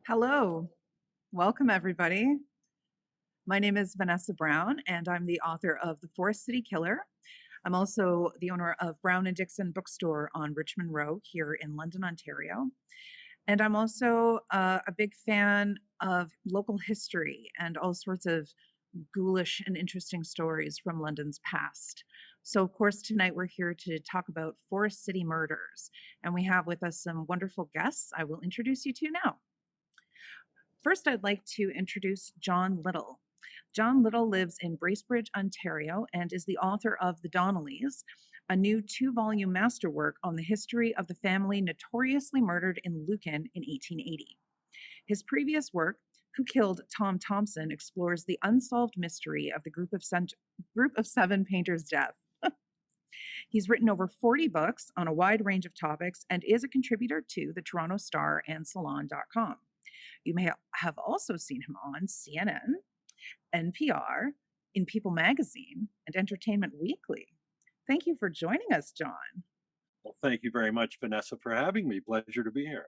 Hello, welcome everybody. My name is Vanessa Brown, and I'm the author of The Forest City Killer. I'm also the owner of Brown and Dixon Bookstore on Richmond Row here in London, Ontario. And I'm also a big fan of local history and all sorts of ghoulish and interesting stories from London's past. So, of course, tonight we're here to talk about Forest City murders, and we have with us some wonderful guests I will introduce you to now. First, I'd like to introduce John Little. John Little lives in Bracebridge, Ontario, and is the author of The Donnellys, a new 2-volume masterwork on the history of the family notoriously murdered in Lucan in 1880. His previous work, Who Killed Tom Thompson, explores the unsolved mystery of the group of 7 painters' death. He's written over 40 books on a wide range of topics and is a contributor to the Toronto Star and Salon.com. You may have also seen him on CNN, NPR, in People Magazine, and Entertainment Weekly. Thank you for joining us, John. Well, thank you very much, Vanessa, for having me. Pleasure to be here.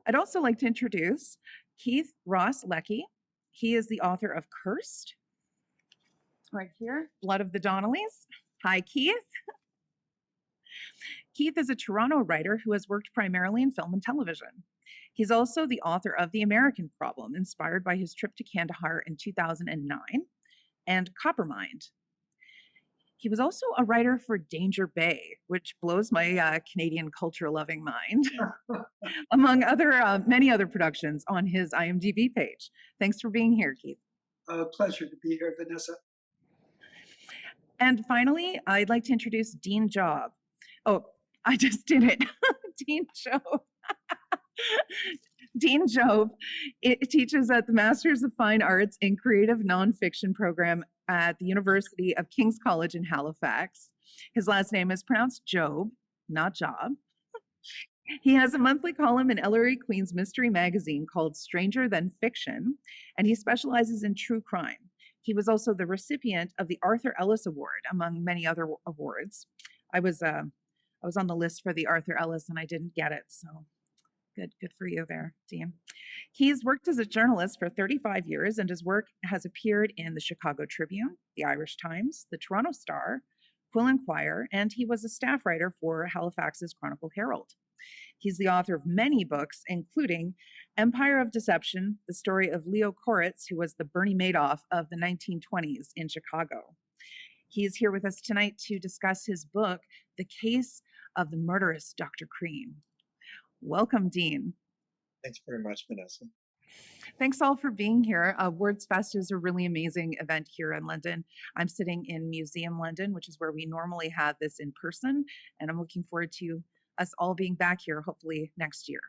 I'd also like to introduce Keith Ross Leckie. He is the author of Cursed, right here, Blood of the Donnellys. Hi, Keith. Keith is a Toronto writer who has worked primarily in film and television. He's also the author of The American Problem, inspired by his trip to Kandahar in 2009, and Coppermind. He was also a writer for Danger Bay, which blows my Canadian culture-loving mind, among many other productions on his IMDb page. Thanks for being here, Keith. Pleasure to be here, Vanessa. And finally, I'd like to introduce Dean Jobb. Oh, I just did it. Dean Jobb. Dean Jobb teaches at the Masters of Fine Arts in Creative Nonfiction program at the University of King's College in Halifax. His last name is pronounced Jobb, not Job. He has a monthly column in Ellery Queen's mystery magazine called Stranger Than Fiction, and he specializes in true crime. He was also the recipient of the Arthur Ellis Award, among many other awards. I was on the list for the Arthur Ellis, and I didn't get it, so good for you there, Dean. He's worked as a journalist for 35 years, and his work has appeared in the Chicago Tribune, the Irish Times, the Toronto Star, Quill Enquirer, and he was a staff writer for Halifax's Chronicle Herald. He's the author of many books, including Empire of Deception, the story of Leo Koritz, who was the Bernie Madoff of the 1920s in Chicago. He is here with us tonight to discuss his book, The Case of the Murderous Dr. Cream. Welcome, Dean. Thanks very much, Vanessa. Thanks all for being here. Words Fest is a really amazing event here in London. I'm sitting in Museum London, which is where we normally have this in person, and I'm looking forward to us all being back here, hopefully next year.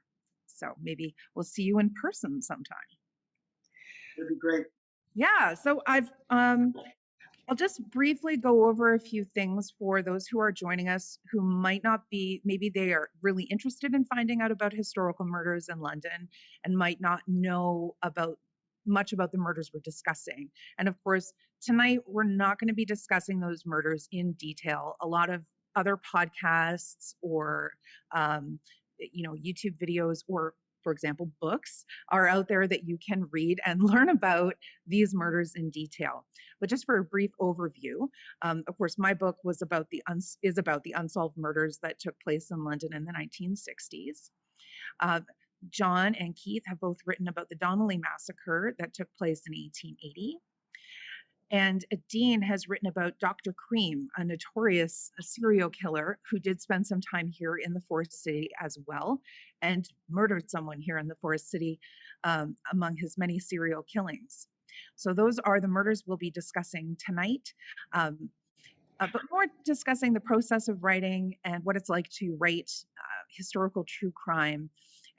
So maybe we'll see you in person sometime. That'd be great. Yeah, so I'll just briefly go over a few things for those who are joining us who might not be, maybe they are really interested in finding out about historical murders in London and might not know much about the murders we're discussing. And of course, tonight we're not going to be discussing those murders in detail. A lot of other podcasts or YouTube videos or, for example, books are out there that you can read and learn about these murders in detail. But just for a brief overview, of course, my book is about the unsolved murders that took place in London in the 1960s. John and Keith have both written about the Donnelly massacre that took place in 1880. And Dean has written about Dr. Cream, a notorious serial killer who did spend some time here in the Forest City as well, and murdered someone here in the Forest City among his many serial killings. So those are the murders we'll be discussing tonight, but more discussing the process of writing and what it's like to write historical true crime,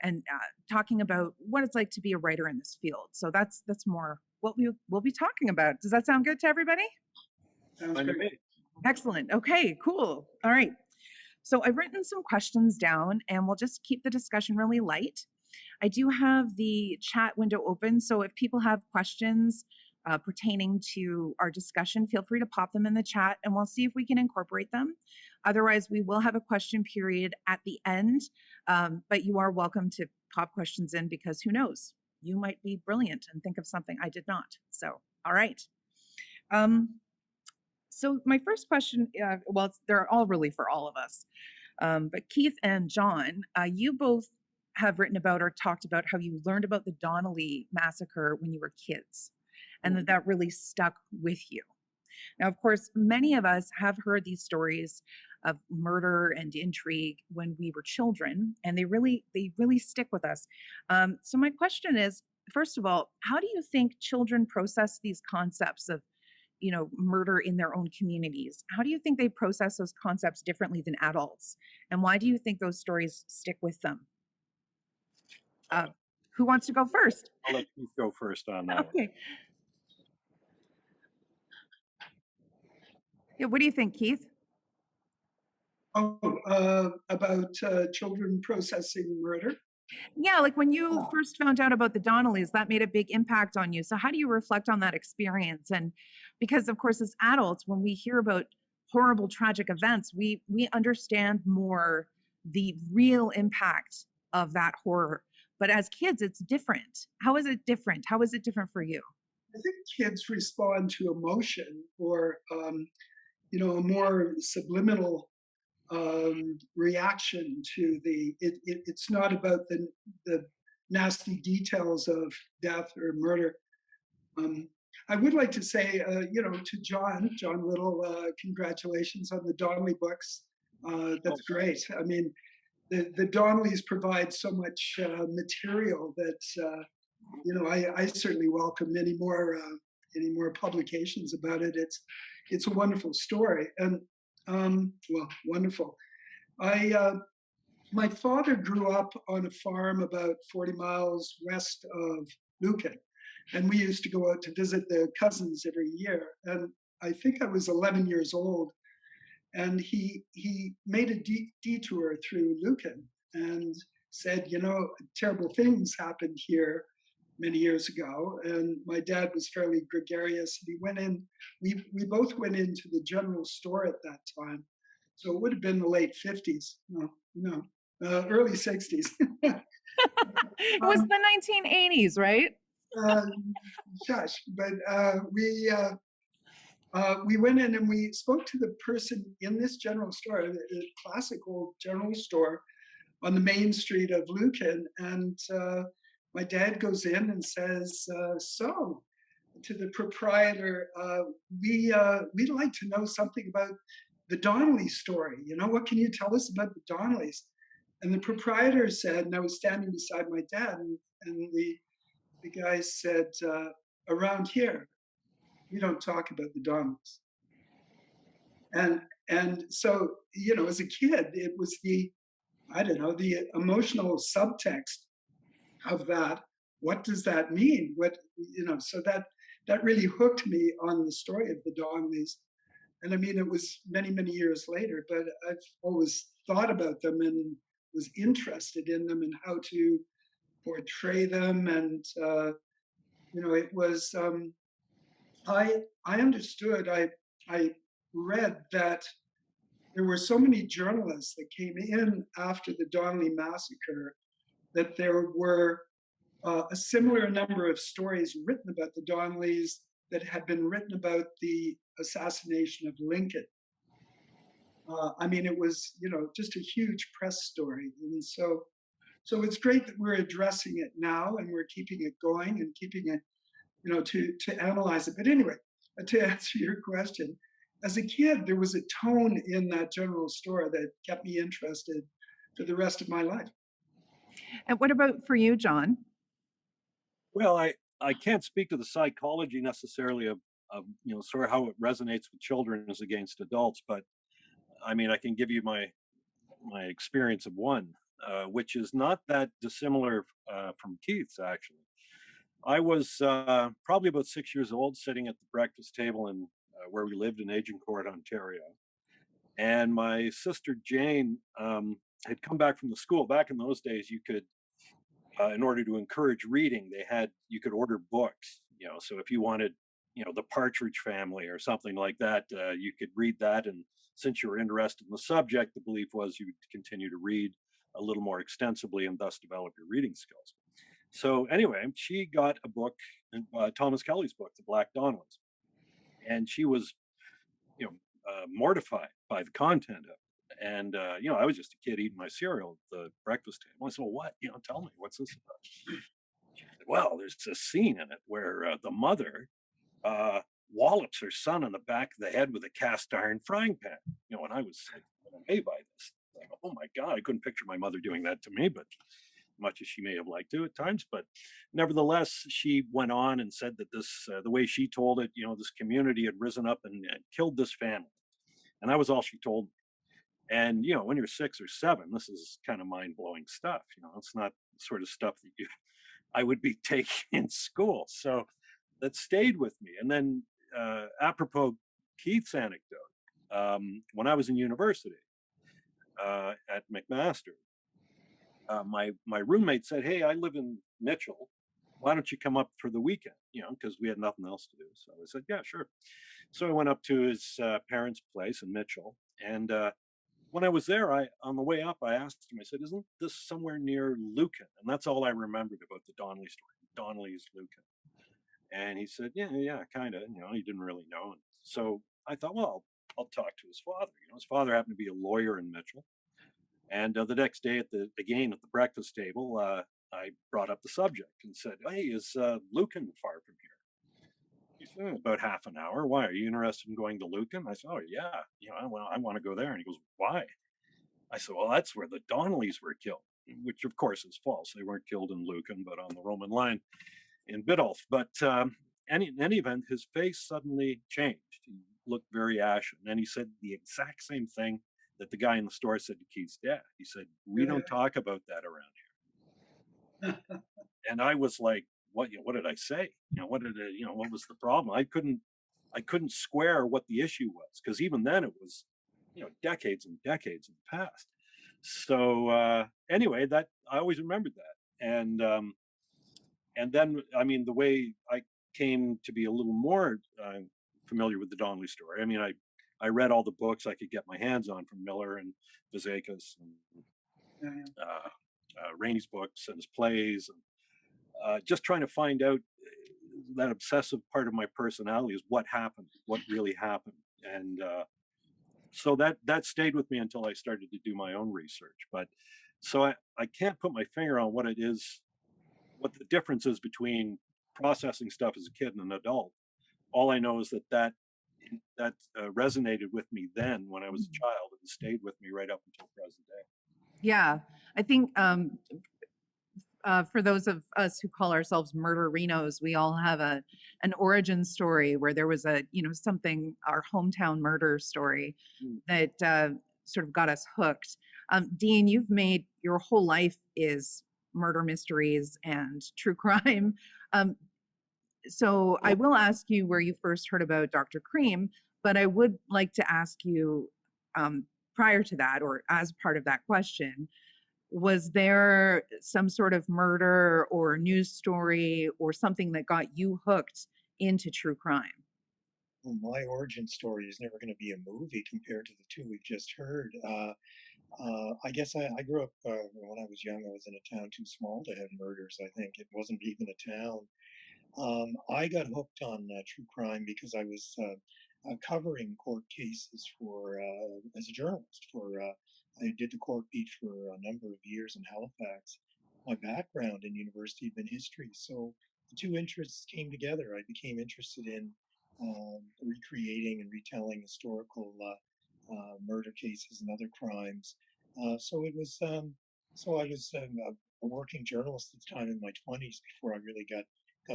and talking about what it's like to be a writer in this field. So that's more what we'll be talking about. Does that sound good to everybody? Sounds great. Excellent. Okay, cool. All right. So I've written some questions down, and we'll just keep the discussion really light. I do have the chat window open, so if people have questions pertaining to our discussion, feel free to pop them in the chat, and we'll see if we can incorporate them. Otherwise, we will have a question period at the end, but you are welcome to pop questions in because who knows? You might be brilliant and think of something I did not. So, all right. So my first question, well, they're all really for all of us. But Keith and John, you both have written about or talked about how you learned about the Donnelly massacre when you were kids, and that really stuck with you. Now, of course, many of us have heard these stories of murder and intrigue when we were children, and they really stick with us. So my question is, first of all, how do you think children process these concepts of murder in their own communities? How do you think they process those concepts differently than adults? And why do you think those stories stick with them? Uh, who wants to go first? I'll let Keith go first on that one. Okay. Yeah, what do you think, Keith? About children processing murder. Yeah, like when you Oh. first found out about the Donnellys, that made a big impact on you. So how do you reflect on that experience? And because of course, as adults, when we hear about horrible, tragic events, we understand more the real impact of that horror. But as kids, it's different. How is it different? How is it different for you? I think kids respond to emotion or, a more subliminal reaction to it's not about the nasty details of death or murder. Um, I would like to say, to John Little, congratulations on the Donnelly books. That's great. I mean, the Donnellys provide so much material that I certainly welcome any more publications about it. It's a wonderful story, and well, wonderful. I My father grew up on a farm about 40 miles west of Lucan, and we used to go out to visit the cousins every year. And I think I was 11 years old, and he made a detour through Lucan and said, terrible things happened here many years ago. And my dad was fairly gregarious. And he went in. We both went into the general store at that time, so it would have been the late 50s. No, early 60s. It was the 1980s, right? uh, Shush. But we went in and we spoke to the person in this general store, a classic old general store on the main street of Lucan. And my dad goes in and says, so to the proprietor, we'd like to know something about the Donnelly story. What can you tell us about the Donnellys? And the proprietor said, and I was standing beside my dad, and the guy said, around here, we don't talk about the Donnellys. And so, as a kid, it was the emotional subtext of that. What does that mean? So that really hooked me on the story of the Donnellys. And I mean, it was many, many years later, but I've always thought about them and was interested in them and how to portray them. And, it was, I understood, I read that there were so many journalists that came in after the Donnelly massacre that there were a similar number of stories written about the Donnellys that had been written about the assassination of Lincoln. I mean, it was just a huge press story, and so it's great that we're addressing it now and we're keeping it going and keeping it, to analyze it. But anyway, to answer your question, as a kid, there was a tone in that general store that kept me interested for the rest of my life. And what about for you, John? Well, I can't speak to the psychology necessarily of sort of how it resonates with children as against adults, but I mean, I can give you my experience of one, which is not that dissimilar from Keith's actually. I was probably about 6 years old, sitting at the breakfast table in where we lived in Agincourt, Ontario, and my sister Jane had come back from the school. Back in those days, you could, in order to encourage reading, you could order books. So if you wanted the Partridge Family or something like that. You could read that, and since you were interested in the subject, the belief was you'd continue to read a little more extensively and thus develop your reading skills. So anyway, she got a book, Thomas Kelly's book, The Black Donnellys, and she was, mortified by the content of it. And I was just a kid eating my cereal at the breakfast table. I said, "Well, what? Tell me, what's this about?" She said, "Well, there's a scene in it where the mother uh, wallops her son on the back of the head with a cast iron frying pan." And I was like blown away by this. Like, oh my God, I couldn't picture my mother doing that to me, but much as she may have liked to at times. But nevertheless, she went on and said that this, the way she told it, this community had risen up and killed this family. And that was all she told me. And, when you're 6 or 7, this is kind of mind blowing stuff. It's not the sort of stuff that I would be taking in school. So that stayed with me. And then, apropos Keith's anecdote, when I was in university at McMaster, my roommate said, "Hey, I live in Mitchell. Why don't you come up for the weekend?" Because we had nothing else to do. So I said, "Yeah, sure." So I went up to his parents' place in Mitchell, and when I was there, on the way up, I asked him. I said, "Isn't this somewhere near Lucan?" And that's all I remembered about the Donnelly story. Donnelly's Lucan. And he said, "Yeah, yeah, kind of." He didn't really know. And so I thought, well, I'll talk to his father. His father happened to be a lawyer in Mitchell. And the next day, again at the breakfast table, I brought up the subject and said, "Hey, is Lucan far from here?" He said, "About half an hour. Why? Are you interested in going to Lucan?" I said, "Oh yeah, I want to go there." And he goes, "Why?" I said, "Well, that's where the Donnellys were killed," which of course is false. They weren't killed in Lucan, but on the Roman line in Biddulph. But in any event, his face suddenly changed. He looked very ashen. And he said the exact same thing that the guy in the store said to Keith's dad. He said, "We don't talk about that around here." And I was like, what did I say? What was the problem? I couldn't square what the issue was, because even then it was, decades and decades in the past. So anyway, that I always remembered that. And then, I mean, the way I came to be a little more familiar with the Donnelly story, I mean, I read all the books I could get my hands on from Miller and Vizekis and Yeah, yeah. Rainey's books and his plays, and just trying to find out that obsessive part of my personality is what happened, what really happened. And so that stayed with me until I started to do my own research. But so I can't put my finger on what it is, what the difference is between processing stuff as a kid and an adult. All I know is that resonated with me then when I was a child, and stayed with me right up until present day. Yeah, I think for those of us who call ourselves murderinos, we all have an origin story where there was something, our hometown murder story Mm. that sort of got us hooked. Dean, you've made your whole life is murder mysteries and true crime. Um, so I will ask you where you first heard about Dr. Cream, but I would like to ask you prior to that, or as part of that question, was there some sort of murder or news story or something that got you hooked into true crime? Well, my origin story is never going to be a movie compared to the two we've just heard. I guess I grew up when I was young. I was in a town too small to have murders. I think it wasn't even a town. I got hooked on true crime because I was covering court cases for as a journalist. I did the court beat for a number of years in Halifax. My background in university had been history, so the two interests came together. I became interested in recreating and retelling historical murder cases and other crimes. So it was. So I was a working journalist at the time in my 20s before I really got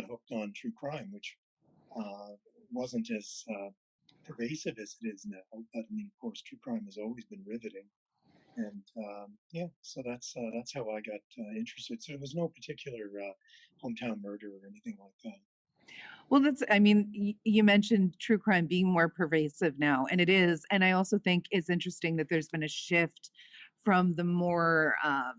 hooked on true crime, which uh, wasn't as pervasive as it is now. But I mean, of course, true crime has always been riveting, and yeah, so that's how I got interested. So there was no particular hometown murder or anything like that. Well, I mean, you mentioned true crime being more pervasive now, and it is. And I also think it's interesting that there's been a shift from the more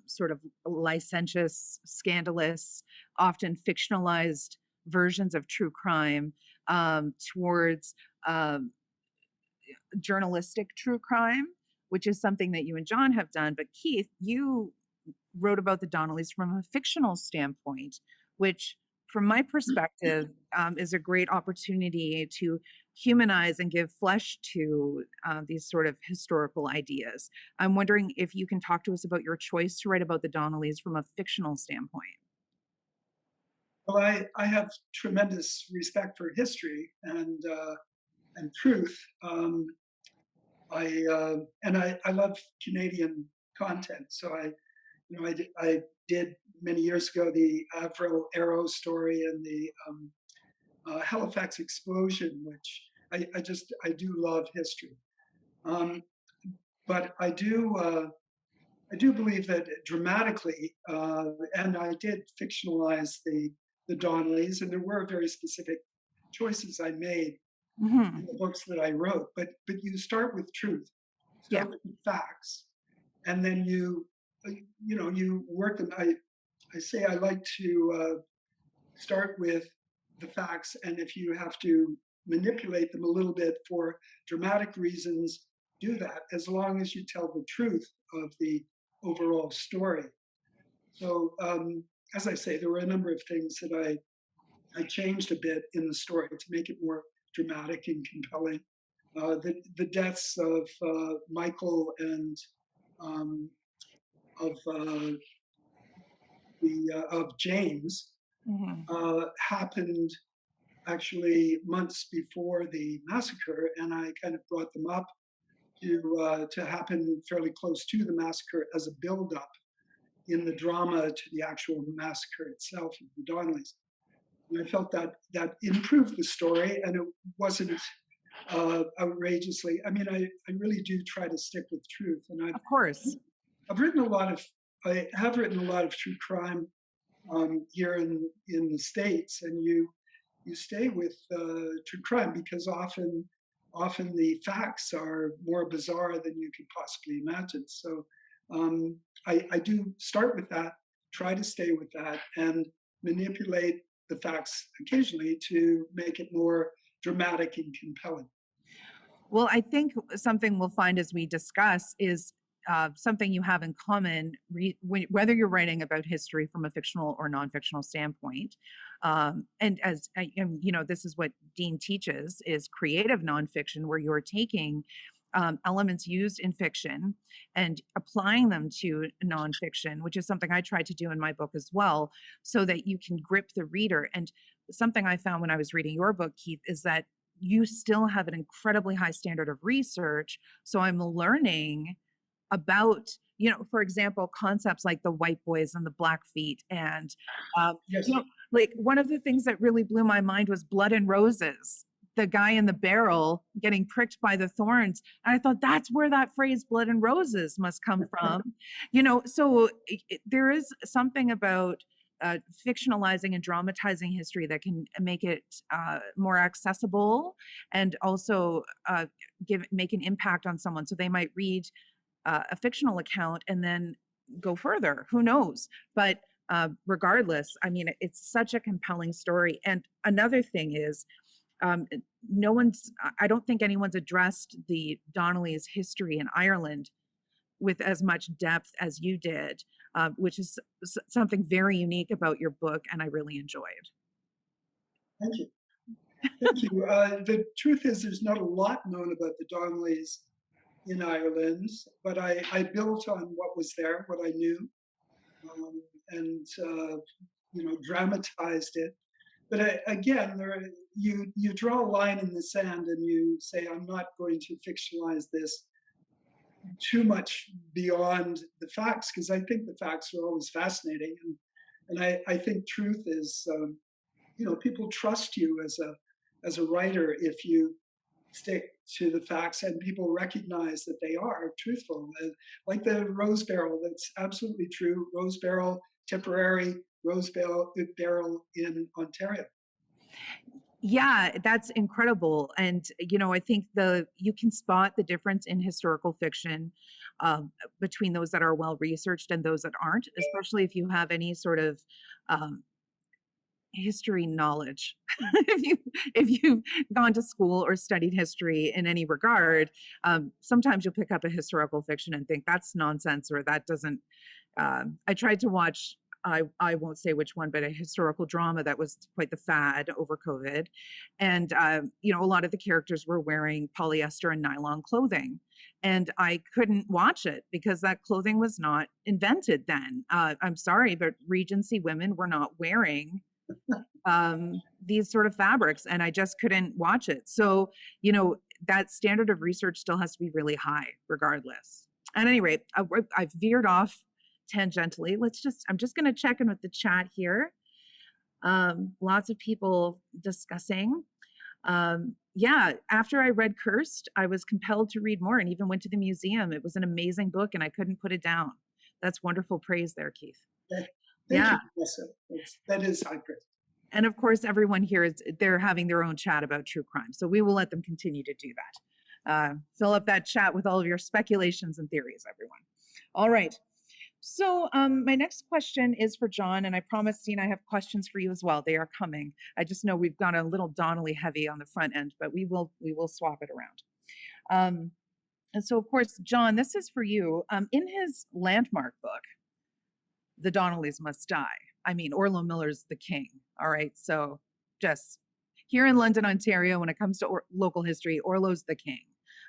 sort of licentious, scandalous, often fictionalized versions of true crime towards um, journalistic true crime, which is something that you and John have done. But Keith, you wrote about the Donnellys from a fictional standpoint, which, from my perspective, is a great opportunity to humanize and give flesh to these sort of historical ideas. I'm wondering if you can talk to us about your choice to write about the Donnellys from a fictional standpoint. Well, I have tremendous respect for history and truth. I love Canadian content. So I did many years ago the Avril Arrow story and the Halifax explosion, which I do love history. Um, but I do believe that dramatically, and I did fictionalize the Donnellys, and there were very specific choices I made in Mm-hmm. the books that I wrote. But you start with truth, Yeah. start with the facts, and then you work them. I say I like to start with the facts, and if you have to manipulate them a little bit for dramatic reasons, do that, as long as you tell the truth of the overall story. So, as I say, there were a number of things that I changed a bit in the story to make it more dramatic and compelling. The deaths of Michael and um, of James Mm-hmm. happened actually months before the massacre, and I kind of brought them up to happen fairly close to the massacre as a build-up in the drama to the actual massacre itself of the Donnellys. And I felt that that improved the story, and it wasn't outrageously. I mean, I really do try to stick with truth, and Of course. I've written a lot of I have written a lot of true crime here in the states, and you stay with true crime because often the facts are more bizarre than you could possibly imagine. So I do start with that, try to stay with that, and manipulate the facts occasionally to make it more dramatic and compelling. Well, I think something we'll find as we discuss is something you have in common, whether you're writing about history from a fictional or non-fictional standpoint. And this is what Dean teaches: is creative nonfiction, where you're taking elements used in fiction and applying them to nonfiction, which is something I tried to do in my book as well, so that you can grip the reader. And something I found when I was reading your book, Keith, is that you still have an incredibly high standard of research. So I'm learning about, for example, concepts like the white boys and the Blackfeet. And, Yes, like one of the things that really blew my mind was blood and roses, the guy in the barrel getting pricked by the thorns. And I thought that's where that phrase blood and roses must come from. So there is something about fictionalizing and dramatizing history that can make it more accessible, and also make an impact on someone. So they might read a fictional account and then go further. Who knows? But regardless, I mean, it's such a compelling story. And another thing is, um, I don't think anyone's addressed the Donnellys' history in Ireland with as much depth as you did, which is something very unique about your book, and I really enjoyed. thank you. Thank you. The truth is, there's not a lot known about the Donnellys in Ireland, but I built on what was there, what I knew, and dramatized it. But again, you draw a line in the sand and you say, I'm not going to fictionalize this too much beyond the facts, because I think the facts are always fascinating, and I think truth is, people trust you as a writer if you stick to the facts and people recognize that they are truthful. Like the Rose Barrel, that's absolutely true. Rose Barrel, Tipperary, Barrel in Ontario. Yeah, that's incredible. And I think you can spot the difference in historical fiction between those that are well researched and those that aren't, especially if you have any sort of um, history knowledge. If you've gone to school or studied history in any regard, sometimes you'll pick up a historical fiction and think that's nonsense or that doesn't. I tried to watch. I won't say which one, but a historical drama that was quite the fad over COVID, and a lot of the characters were wearing polyester and nylon clothing, and I couldn't watch it because that clothing was not invented then. I'm sorry, but Regency women were not wearing these sort of fabrics, and I just couldn't watch it. So, that standard of research still has to be really high, regardless. At any rate, I've veered off tangentially. I'm just going to check in with the chat here. Lots of people discussing. Yeah, after I read Cursed, I was compelled to read more and even went to the museum. It was an amazing book and I couldn't put it down. That's wonderful praise there, Keith. Thank Yeah. you, Vanessa. That is high praise. And of course, everyone here they're having their own chat about true crime. So we will let them continue to do that. Fill up that chat with all of your speculations and theories, everyone. All right. So my next question is for John, and I promised Dean I have questions for you as well. They are coming. I just know we've gone a little Donnelly heavy on the front end, but we will swap it around. And so, of course, John, this is for you. In his landmark book, The Donnellys Must Die. I mean, Orlo Miller's the king. All right. So just here in London, Ontario, when it comes to local history, Orlo's the king.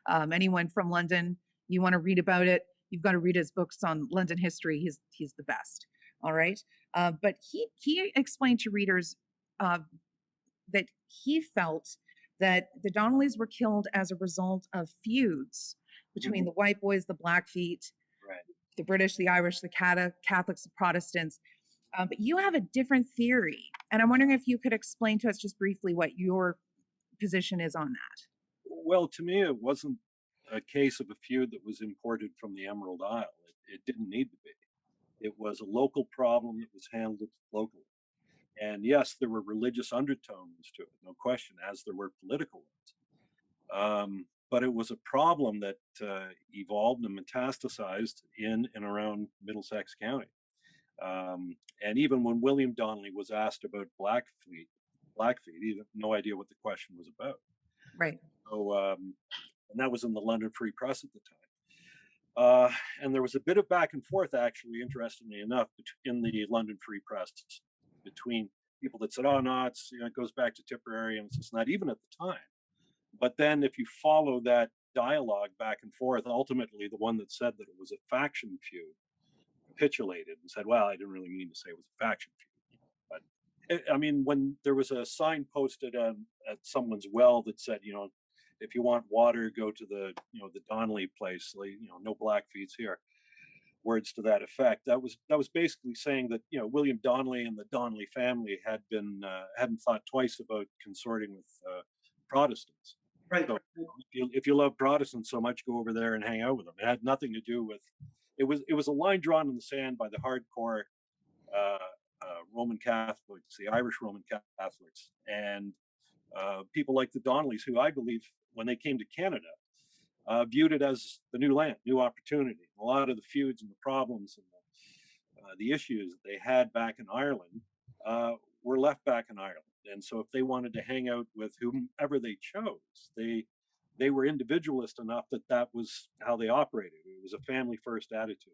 Anyone from London, you want to read about it, you've got to read his books on London history. He's the best. All right. But he explained to readers that he felt that the Donnellys were killed as a result of feuds between the white boys, the Blackfeet, Right. the British, the Irish, the Catholics, the Protestants. But you have a different theory. And I'm wondering if you could explain to us just briefly what your position is on that. Well, to me, it wasn't a case of a feud that was imported from the Emerald Isle. It didn't need to be. It was a local problem that was handled locally. And yes, there were religious undertones to it, no question, as there were political ones. But it was a problem that evolved and metastasized in and around Middlesex County. And even when William Donnelly was asked about Blackfeet, he had no idea what the question was about. Right. So, and that was in the London Free Press at the time. And there was a bit of back and forth, actually, interestingly enough, in the London Free Press between people that said, "Oh no, it goes back to Tipperary," and it's not even at the time. But then, if you follow that dialogue back and forth, ultimately, the one that said that it was a faction feud capitulated and said, "Well, I didn't really mean to say it was a faction feud." But I mean, when there was a sign posted at someone's well that said, if you want water, go to the Donnelly place. No Blackfeets here. Words to that effect. That was basically saying that William Donnelly and the Donnelly family hadn't thought twice about consorting with Protestants. Right. So if you love Protestants so much, go over there and hang out with them. It had nothing to do with. It was a line drawn in the sand by the hardcore Roman Catholics, the Irish Roman Catholics, and people like the Donnellys, who I believe, when they came to Canada, viewed it as the new land, new opportunity. A lot of the feuds and the problems and the issues that they had back in Ireland were left back in Ireland. And so if they wanted to hang out with whomever they chose, they were individualist enough that was how they operated. It was a family first attitude.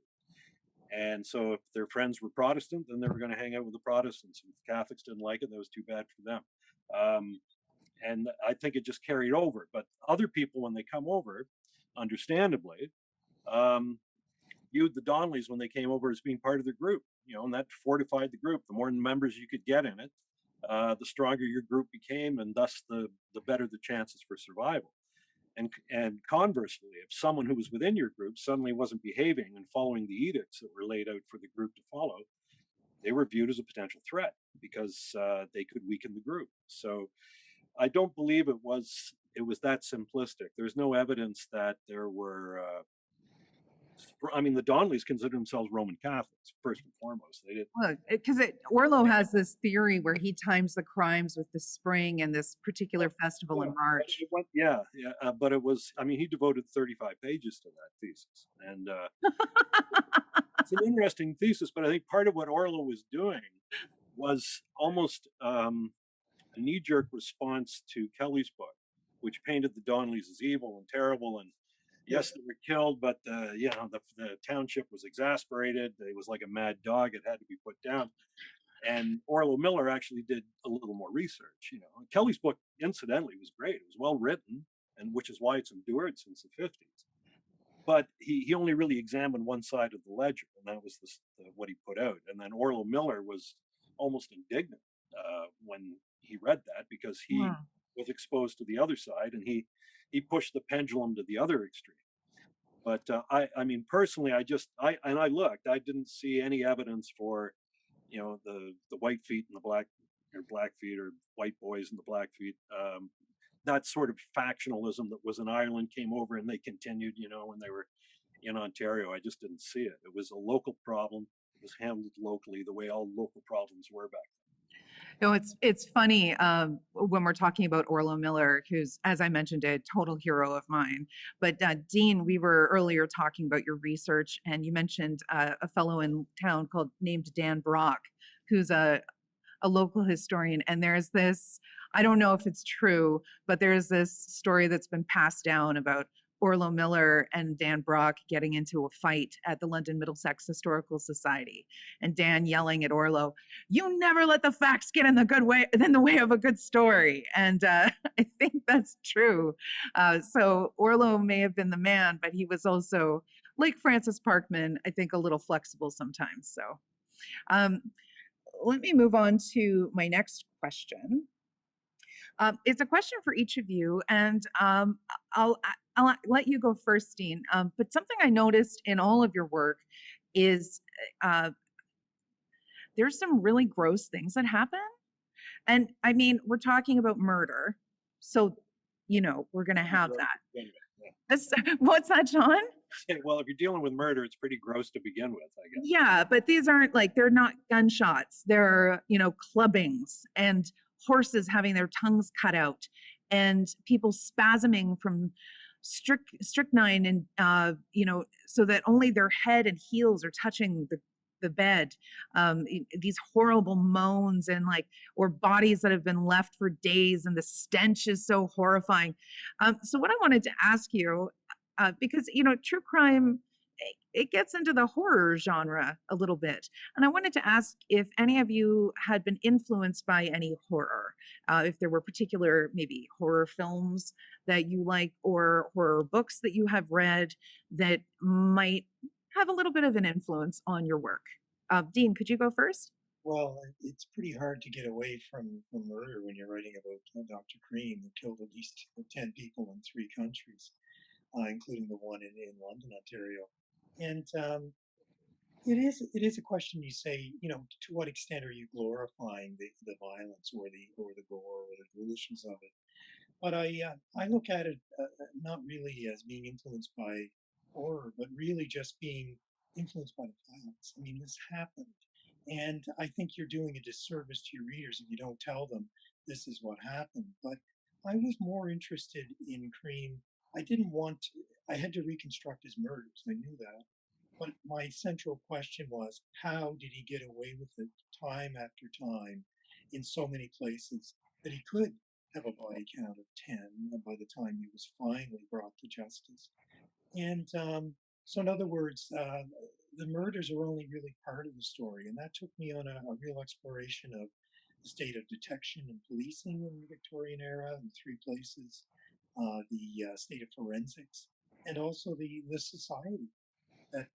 And so if their friends were Protestant, then they were going to hang out with the Protestants. And if the Catholics didn't like it, that was too bad for them. And I think it just carried over. But other people, when they come over, understandably, viewed the Donnellys when they came over as being part of the group, and that fortified the group. The more members you could get in it, the stronger your group became, and thus the better the chances for survival. And conversely, if someone who was within your group suddenly wasn't behaving and following the edicts that were laid out for the group to follow, they were viewed as a potential threat because they could weaken the group. So I don't believe it was that simplistic. There's no evidence that there were. I mean, the Donnellys consider themselves Roman Catholics first and foremost. They did. Well, because Orlo has this theory where he times the crimes with the spring and this particular festival in March. But it was. I mean, he devoted 35 pages to that thesis, and it's an interesting thesis. But I think part of what Orlo was doing was almost a knee-jerk response to Kelly's book, which painted the Donnellys as evil and terrible. And Yeah. yes, they were killed, but the township was exasperated. It was like a mad dog; it had to be put down. And Orlo Miller actually did a little more research. And Kelly's book, incidentally, was great. It was well written, and which is why it's endured since the 50s. But he only really examined one side of the ledger, and that was what he put out. And then Orlo Miller was almost indignant when he read that, because he Hmm. was exposed to the other side, and he pushed the pendulum to the other extreme. But I mean, personally, I looked. I didn't see any evidence for the white feet and the black feet, or white boys and the black feet. That sort of factionalism that was in Ireland came over, and they continued, when they were in Ontario. I just didn't see it. It was a local problem. It was handled locally, the way all local problems were back No, it's funny when we're talking about Orlo Miller, who's, as I mentioned, a total hero of mine. But Dean, we were earlier talking about your research, and you mentioned a fellow in town named Dan Brock, who's a local historian. And there's this, I don't know if it's true, but there's this story that's been passed down about Orlo Miller and Dan Brock getting into a fight at the London Middlesex Historical Society, and Dan yelling at Orlo, "You never let the facts get in the way of a good story." And I think that's true. So Orlo may have been the man, but he was also, like Francis Parkman, I think a little flexible sometimes. So um, let me move on to my next question. It's a question for each of you, and I'll let you go first, Dean. But something I noticed in all of your work is uh, there's some really gross things that happen. And I mean, we're talking about murder, so we're going to have then. that. Yeah. What's that, John? Well, if you're dealing with murder, it's pretty gross to begin with, I guess. Yeah, but these aren't they're not gunshots. They're, clubbings and horses having their tongues cut out and people spasming from strychnine and, so that only their head and heels are touching the bed. These horrible moans and or bodies that have been left for days, and the stench is so horrifying. So what I wanted to ask you, because, true crime, it gets into the horror genre a little bit. And I wanted to ask if any of you had been influenced by any horror, if there were particular maybe horror films that you like, or horror books that you have read that might have a little bit of an influence on your work. Dean, could you go first? Well, it's pretty hard to get away from murder when you're writing about Dr. Cream, who killed at least 10 people in 3 countries, including the one in London, Ontario. And it is a question. You say, to what extent are you glorifying the violence or the gore or the delusions of it? But I look at it not really as being influenced by horror, but really just being influenced by the facts. I mean, this happened, and I think you're doing a disservice to your readers if you don't tell them this is what happened. But I was more interested in Cream. I didn't want to, I had to reconstruct his murders. I knew that. But my central question was, how did he get away with it time after time in so many places that he could have a body count of 10 by the time he was finally brought to justice? And so, in other words, the murders are only really part of the story. And that took me on a real exploration of the state of detection and policing in the Victorian era in 3 places, the state of forensics, and also the society that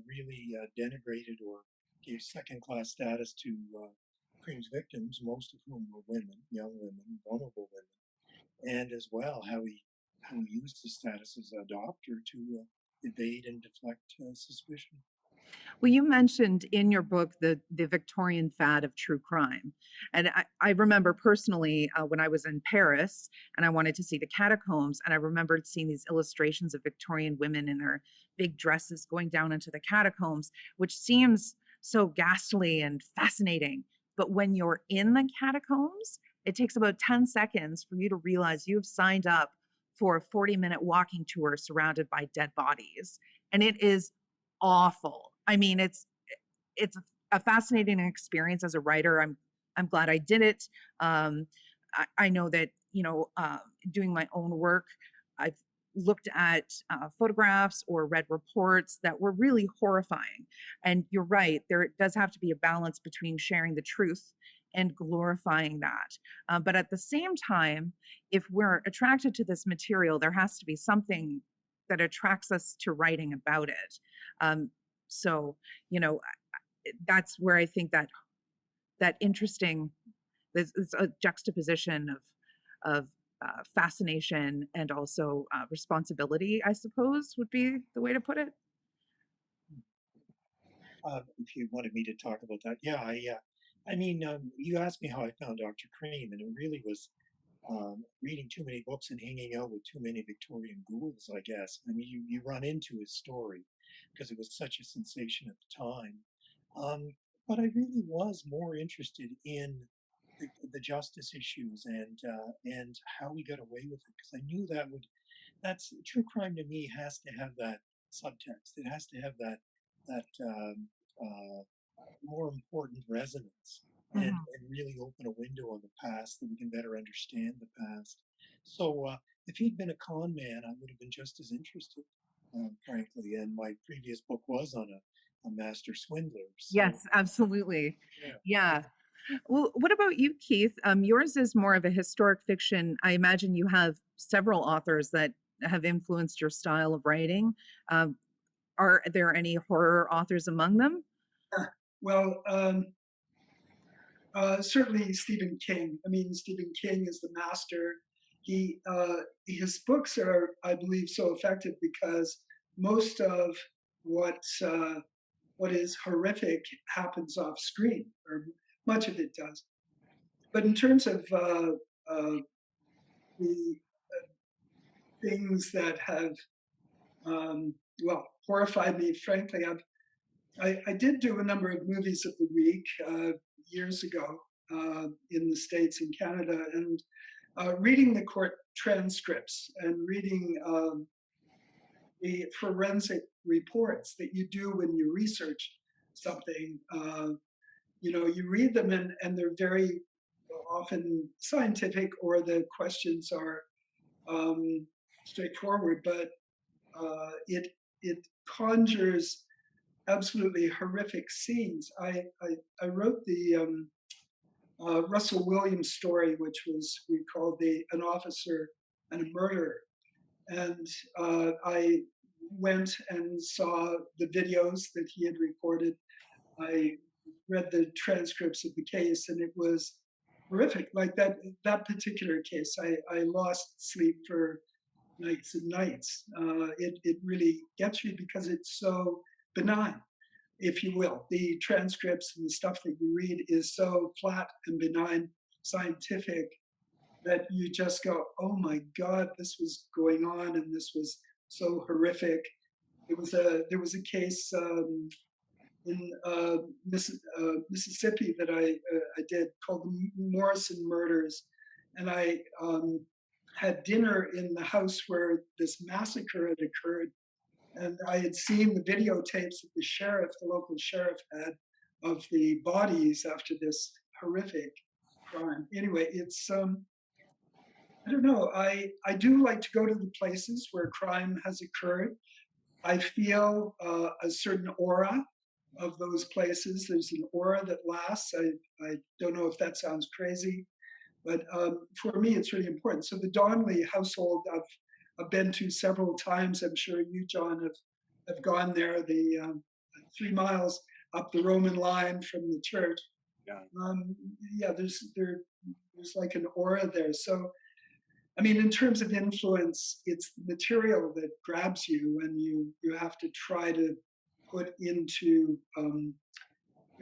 really denigrated or gave second-class status to Cream's victims, most of whom were women, young women, vulnerable women, and as well how he used his status as a doctor to evade and deflect suspicion. Well, you mentioned in your book the Victorian fad of true crime. And I remember personally when I was in Paris and I wanted to see the catacombs, and I remembered seeing these illustrations of Victorian women in their big dresses going down into the catacombs, which seems so ghastly and fascinating. But when you're in the catacombs, it takes about 10 seconds for you to realize you've signed up for a 40-minute walking tour surrounded by dead bodies. And it is awful. I mean, it's a fascinating experience as a writer. I'm glad I did it. I know that, doing my own work, I've looked at photographs or read reports that were really horrifying. And you're right, there does have to be a balance between sharing the truth and glorifying that. But at the same time, if we're attracted to this material, there has to be something that attracts us to writing about it. So, you know, that's where I think that interesting, there's a juxtaposition of fascination and also responsibility, I suppose, would be the way to put it. If you wanted me to talk about that, yeah, I mean, you asked me how I found Dr. Cream, and it really was reading too many books and hanging out with too many Victorian ghouls, I guess. I mean, you run into his story because it was such a sensation at the time. Um, but I really was more interested in the justice issues and how we got away with it because I knew that's true crime to me has to have that subtext. It has to have that uh, more important resonance Mhm. and really open a window on the past that we can better understand the past. So if he'd been a con man, I would have been just as interested, frankly. And my previous book was on a master swindler. So Yes, absolutely. yeah, Yeah. Well, what about you, Keith? Yours is more of a historic fiction. I imagine you have several authors that have influenced your style of writing. Um, are there any horror authors among them? Well, certainly Stephen King. I mean, Stephen King is the master. His books are, I believe, so effective because most of what what is horrific happens off screen, or much of it does. But in terms of the things that have well horrified me, frankly, I did do a number of movies of the week years ago in the States and Canada, and reading the court transcripts and reading the forensic reports that you do when you research something. You read them and they're very often scientific, or the questions are um, straightforward, but it conjures absolutely horrific scenes. I wrote the Russell Williams story, which was we called an officer and a murderer, and I went and saw the videos that he had recorded. I read the transcripts of the case, and it was horrific. Like that particular case, I lost sleep for nights and nights. It really gets you because it's so benign, if you will. The transcripts and the stuff that you read is so flat and benign, scientific, that you just go, oh my God, this was going on and this was so horrific. There was a case in Mississippi that I did called the Morrison Murders, and I had dinner in the house where this massacre had occurred, and I had seen the videotapes that the local sheriff had of the bodies after this horrific crime. Anyway, it's I don't know. I do like to go to the places where crime has occurred. I feel a certain aura of those places. There's an aura that lasts. I don't know if that sounds crazy, but for me, it's really important. So the Donnelly household, I've been to several times. I'm sure you, John, have gone there. The 3 miles up the Roman line from the church. Yeah. Yeah, there's like an aura there. So I mean, in terms of influence, it's the material that grabs you, and you have to try to put into you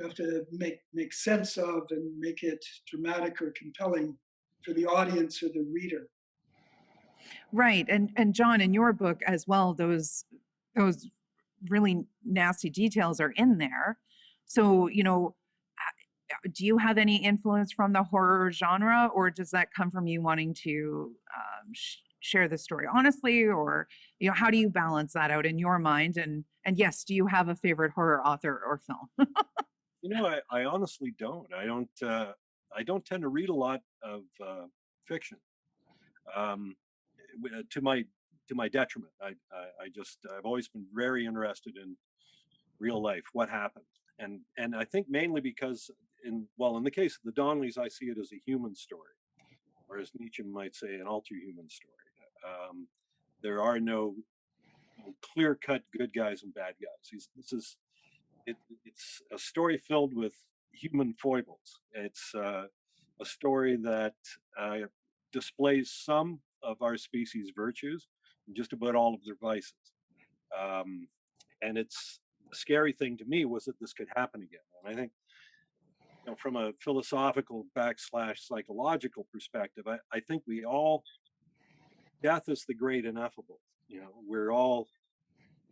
have to make sense of and make it dramatic or compelling for the audience or the reader. Right. And John, in your book as well, those really nasty details are in there. So, do you have any influence from the horror genre, or does that come from you wanting to share the story honestly, or how do you balance that out in your mind? And yes, do you have a favorite horror author or film? I honestly don't. I don't tend to read a lot of fiction. Um, to my detriment. I've always been very interested in real life, what happened, and I think mainly because in the case of the Donnellys, I see it as a human story, or as Nietzsche might say, an alter-human story. There are no clear-cut good guys and bad guys. It's a story filled with human foibles. It's a story that uh, displays some of our species' virtues and just about all of their vices. Um, and it's the scary thing to me was that this could happen again. And I think, from a philosophical backslash psychological perspective, I think we all, death is the great ineffable. We're all,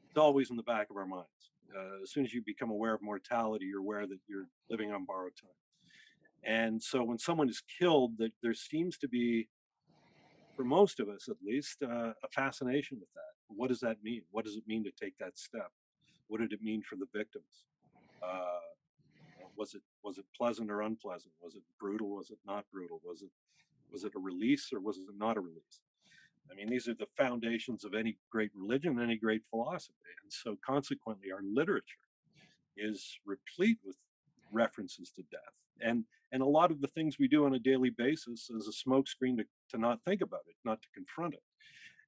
it's always in the back of our minds. As soon as you become aware of mortality, you're aware that you're living on borrowed time. And so when someone is killed, that there seems to be, for most of us at least, a fascination with that. What does that mean? What does it mean to take that step? What did it mean for the victims? Was it pleasant or unpleasant? Was it brutal? Was it not brutal? Was it a release or was it not a release? I mean, these are the foundations of any great religion, any great philosophy, and so consequently, our literature is replete with references to death, and a lot of the things we do on a daily basis is a smokescreen to not think about it, not to confront it.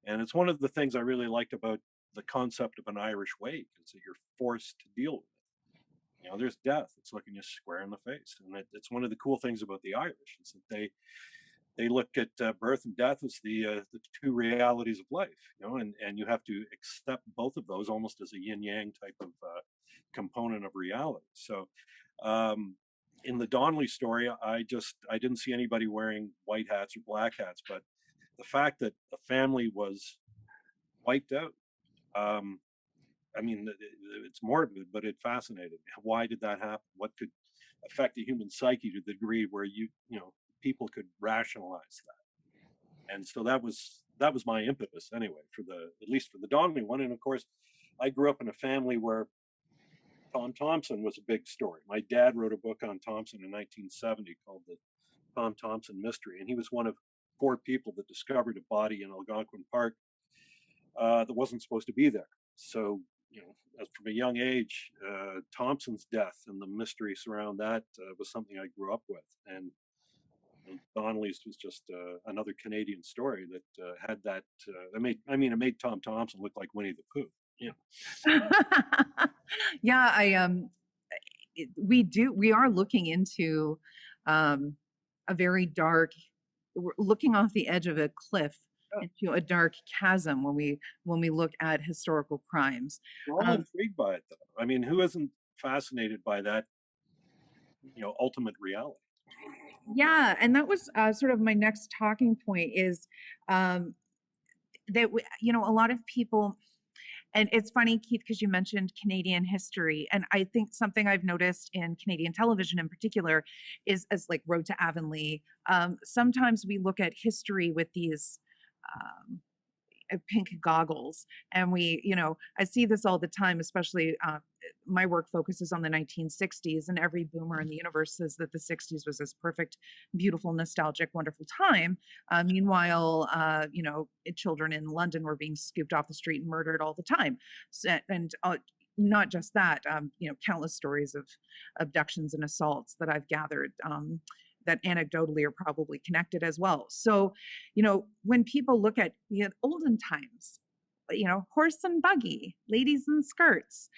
And it's one of the things I really liked about the concept of an Irish wake is that you're forced to deal with it. There's death. It's looking you square in the face, and it's one of the cool things about the Irish is that they look at birth and death as the two realities of life, and you have to accept both of those almost as a yin yang type of component of reality. So, in the Donnelly story, I didn't see anybody wearing white hats or black hats, but the fact that a family was wiped out, I mean, it's morbid, but it fascinated me. Why did that happen? What could affect the human psyche to the degree where people could rationalize that? And so that was my impetus anyway, at least for the Donnelly one. And of course, I grew up in a family where Tom Thompson was a big story. My dad wrote a book on Thompson in 1970 called The Tom Thompson Mystery, and he was one of 4 people that discovered a body in Algonquin Park that wasn't supposed to be there. So, as from a young age, Thompson's death and the mystery surround that was something I grew up with. And Donnelly's was just another Canadian story that had that. It made Tom Thompson look like Winnie the Pooh. Yeah, we are looking into a very dark, we're looking off the edge of a cliff into a dark chasm when we look at historical crimes. We're all intrigued by it, though. I mean, who isn't fascinated by that, ultimate reality? Yeah, and that was sort of my next talking point is that a lot of people. And it's funny, Keith, because you mentioned Canadian history. And I think something I've noticed in Canadian television in particular is as like Road to Avonlea. Sometimes we look at history with these pink goggles. And I see this all the time, especially my work focuses on the 1960s, and every boomer in the universe says that the 60s was this perfect, beautiful, nostalgic, wonderful time. Meanwhile, children in London were being scooped off the street and murdered all the time. And not just that, countless stories of abductions and assaults that I've gathered that anecdotally are probably connected as well. So, when people look at the olden times, horse and buggy, ladies in skirts,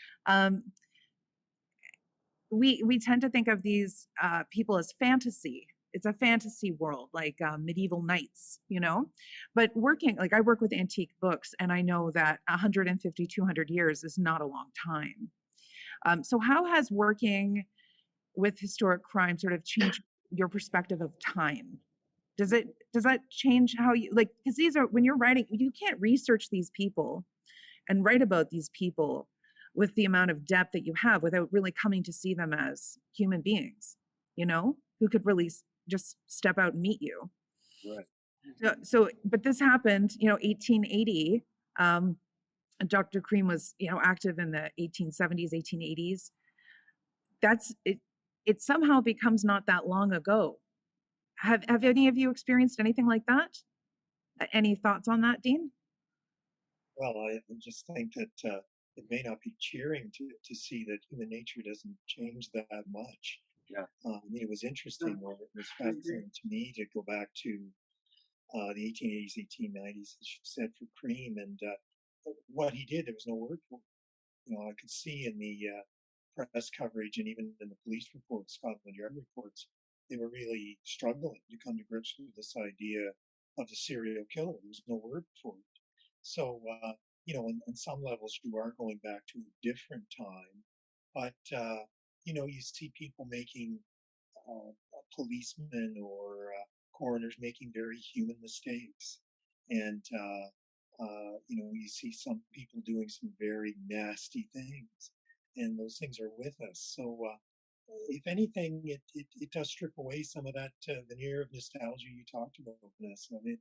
we tend to think of these people as fantasy. It's a fantasy world, like medieval knights, but I work with antique books, and I know that 150, 200 years is not a long time. So how has working with historic crime sort of changed your perspective of time? Does that change how you because these are, when you're writing, you can't research these people and write about these people with the amount of depth that you have without really coming to see them as human beings, who could really just step out and meet you. Right. But this happened, 1880. Dr. Cream was, active in the 1870s, 1880s. That's it. it somehow becomes not that long ago. Have any of you experienced anything like that? Any thoughts on that, Dean? Well, I just think that it may not be cheering to see that human nature doesn't change that much. Yeah. I mean, it was interesting, or it was I agree. fascinating to me to go back to the 1880s, 1890s, as you said, for Cream, and what he did. There was no word for it. You know, I could see in the press coverage and even in the police reports, Scotland Yard reports, they were really struggling to come to grips with this idea of the serial killer. There was no word for it. So, you know, on some levels, you are going back to a different time, but you know, you see people making policemen or coroners making very human mistakes, and you know, you see some people doing some very nasty things, and those things are with us. So, if anything, it does strip away some of that veneer of nostalgia you talked about, Vanessa. I mean,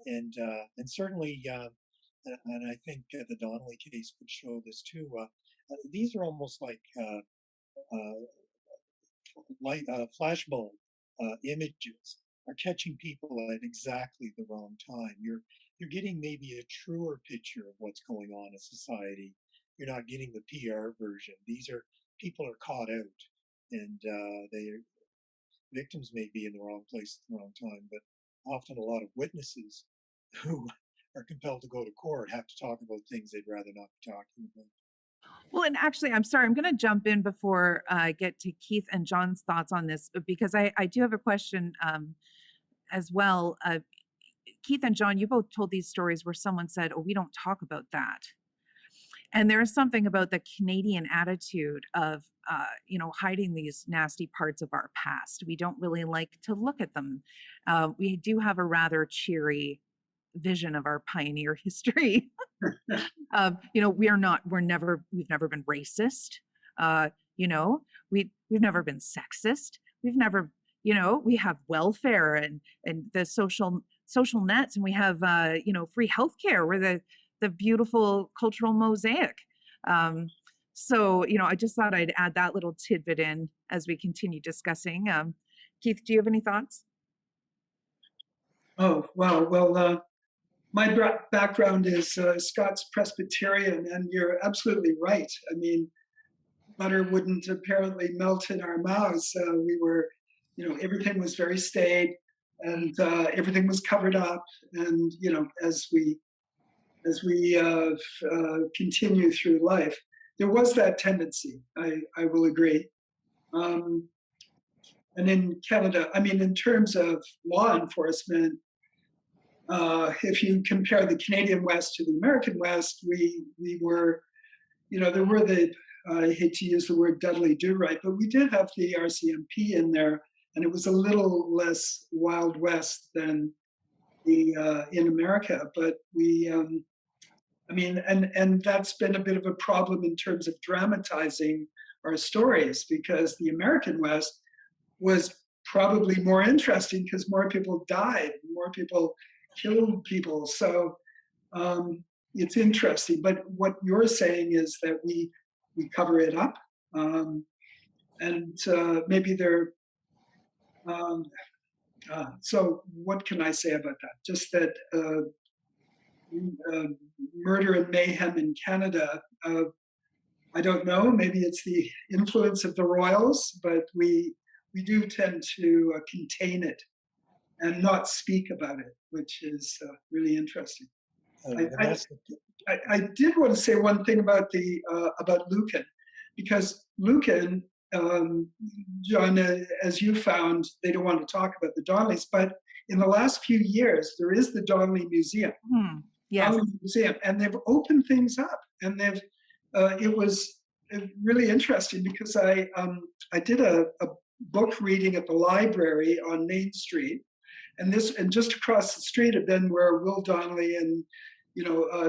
and certainly, and I think the Donnelly case would show this too. These are almost like uh, light flashbulb images are catching people at exactly the wrong time. You're getting maybe a truer picture of what's going on in society. You're not getting the PR version. These are people are caught out, and they victims may be in the wrong place at the wrong time, but often a lot of witnesses who are compelled to go to court have to talk about things they'd rather not be talking about. Well, and actually, I'm sorry, I'm going to jump in before I get to Keith and John's thoughts on this, because I do have a question as well. Keith and John, you both told these stories where someone said, "Oh, we don't talk about that." And there is something about the Canadian attitude of, you know, hiding these nasty parts of our past. We don't really like to look at them. We do have a rather cheery vision of our pioneer history. You know, we've never been racist. You know, we've never been sexist. We've never, you know, we have welfare and the social nets, and we have, you know, free healthcare. We're the beautiful cultural mosaic. So, you know, I just thought I'd add that little tidbit in as we continue discussing. Keith, do you have any thoughts? Oh, wow. Well, my background is Scots Presbyterian, and you're absolutely right. I mean, butter wouldn't apparently melt in our mouths. We were, you know, everything was very staid, and everything was covered up. And you know, as we continue through life, there was that tendency. I will agree. Um, and in Canada, I mean, in terms of law enforcement, if you compare the Canadian West to the American West, we were, you know, there were the I hate to use the word Dudley Do Right, but we did have the RCMP in there, and it was a little less Wild West than the in America. But I mean, and that's been a bit of a problem in terms of dramatizing our stories, because the American West was probably more interesting because more people died, more people killed people. So it's interesting. But what you're saying is that we cover it up, and maybe they're. Um, so what can I say about that? Just that uh, murder and mayhem in Canada. I don't know. Maybe it's the influence of the royals, but we do tend to contain it and not speak about it, which is really interesting. I, Vanessa, I did want to say one thing about the about Lucan, because Lucan, John, as you found, they don't want to talk about the Donnellys, but in the last few years, there is the Donnelly Museum. Yes. Donnelly Museum, and they've opened things up, and they've. It was really interesting because I did a book reading at the library on Main Street, and just across the street had been where Will Donnelly and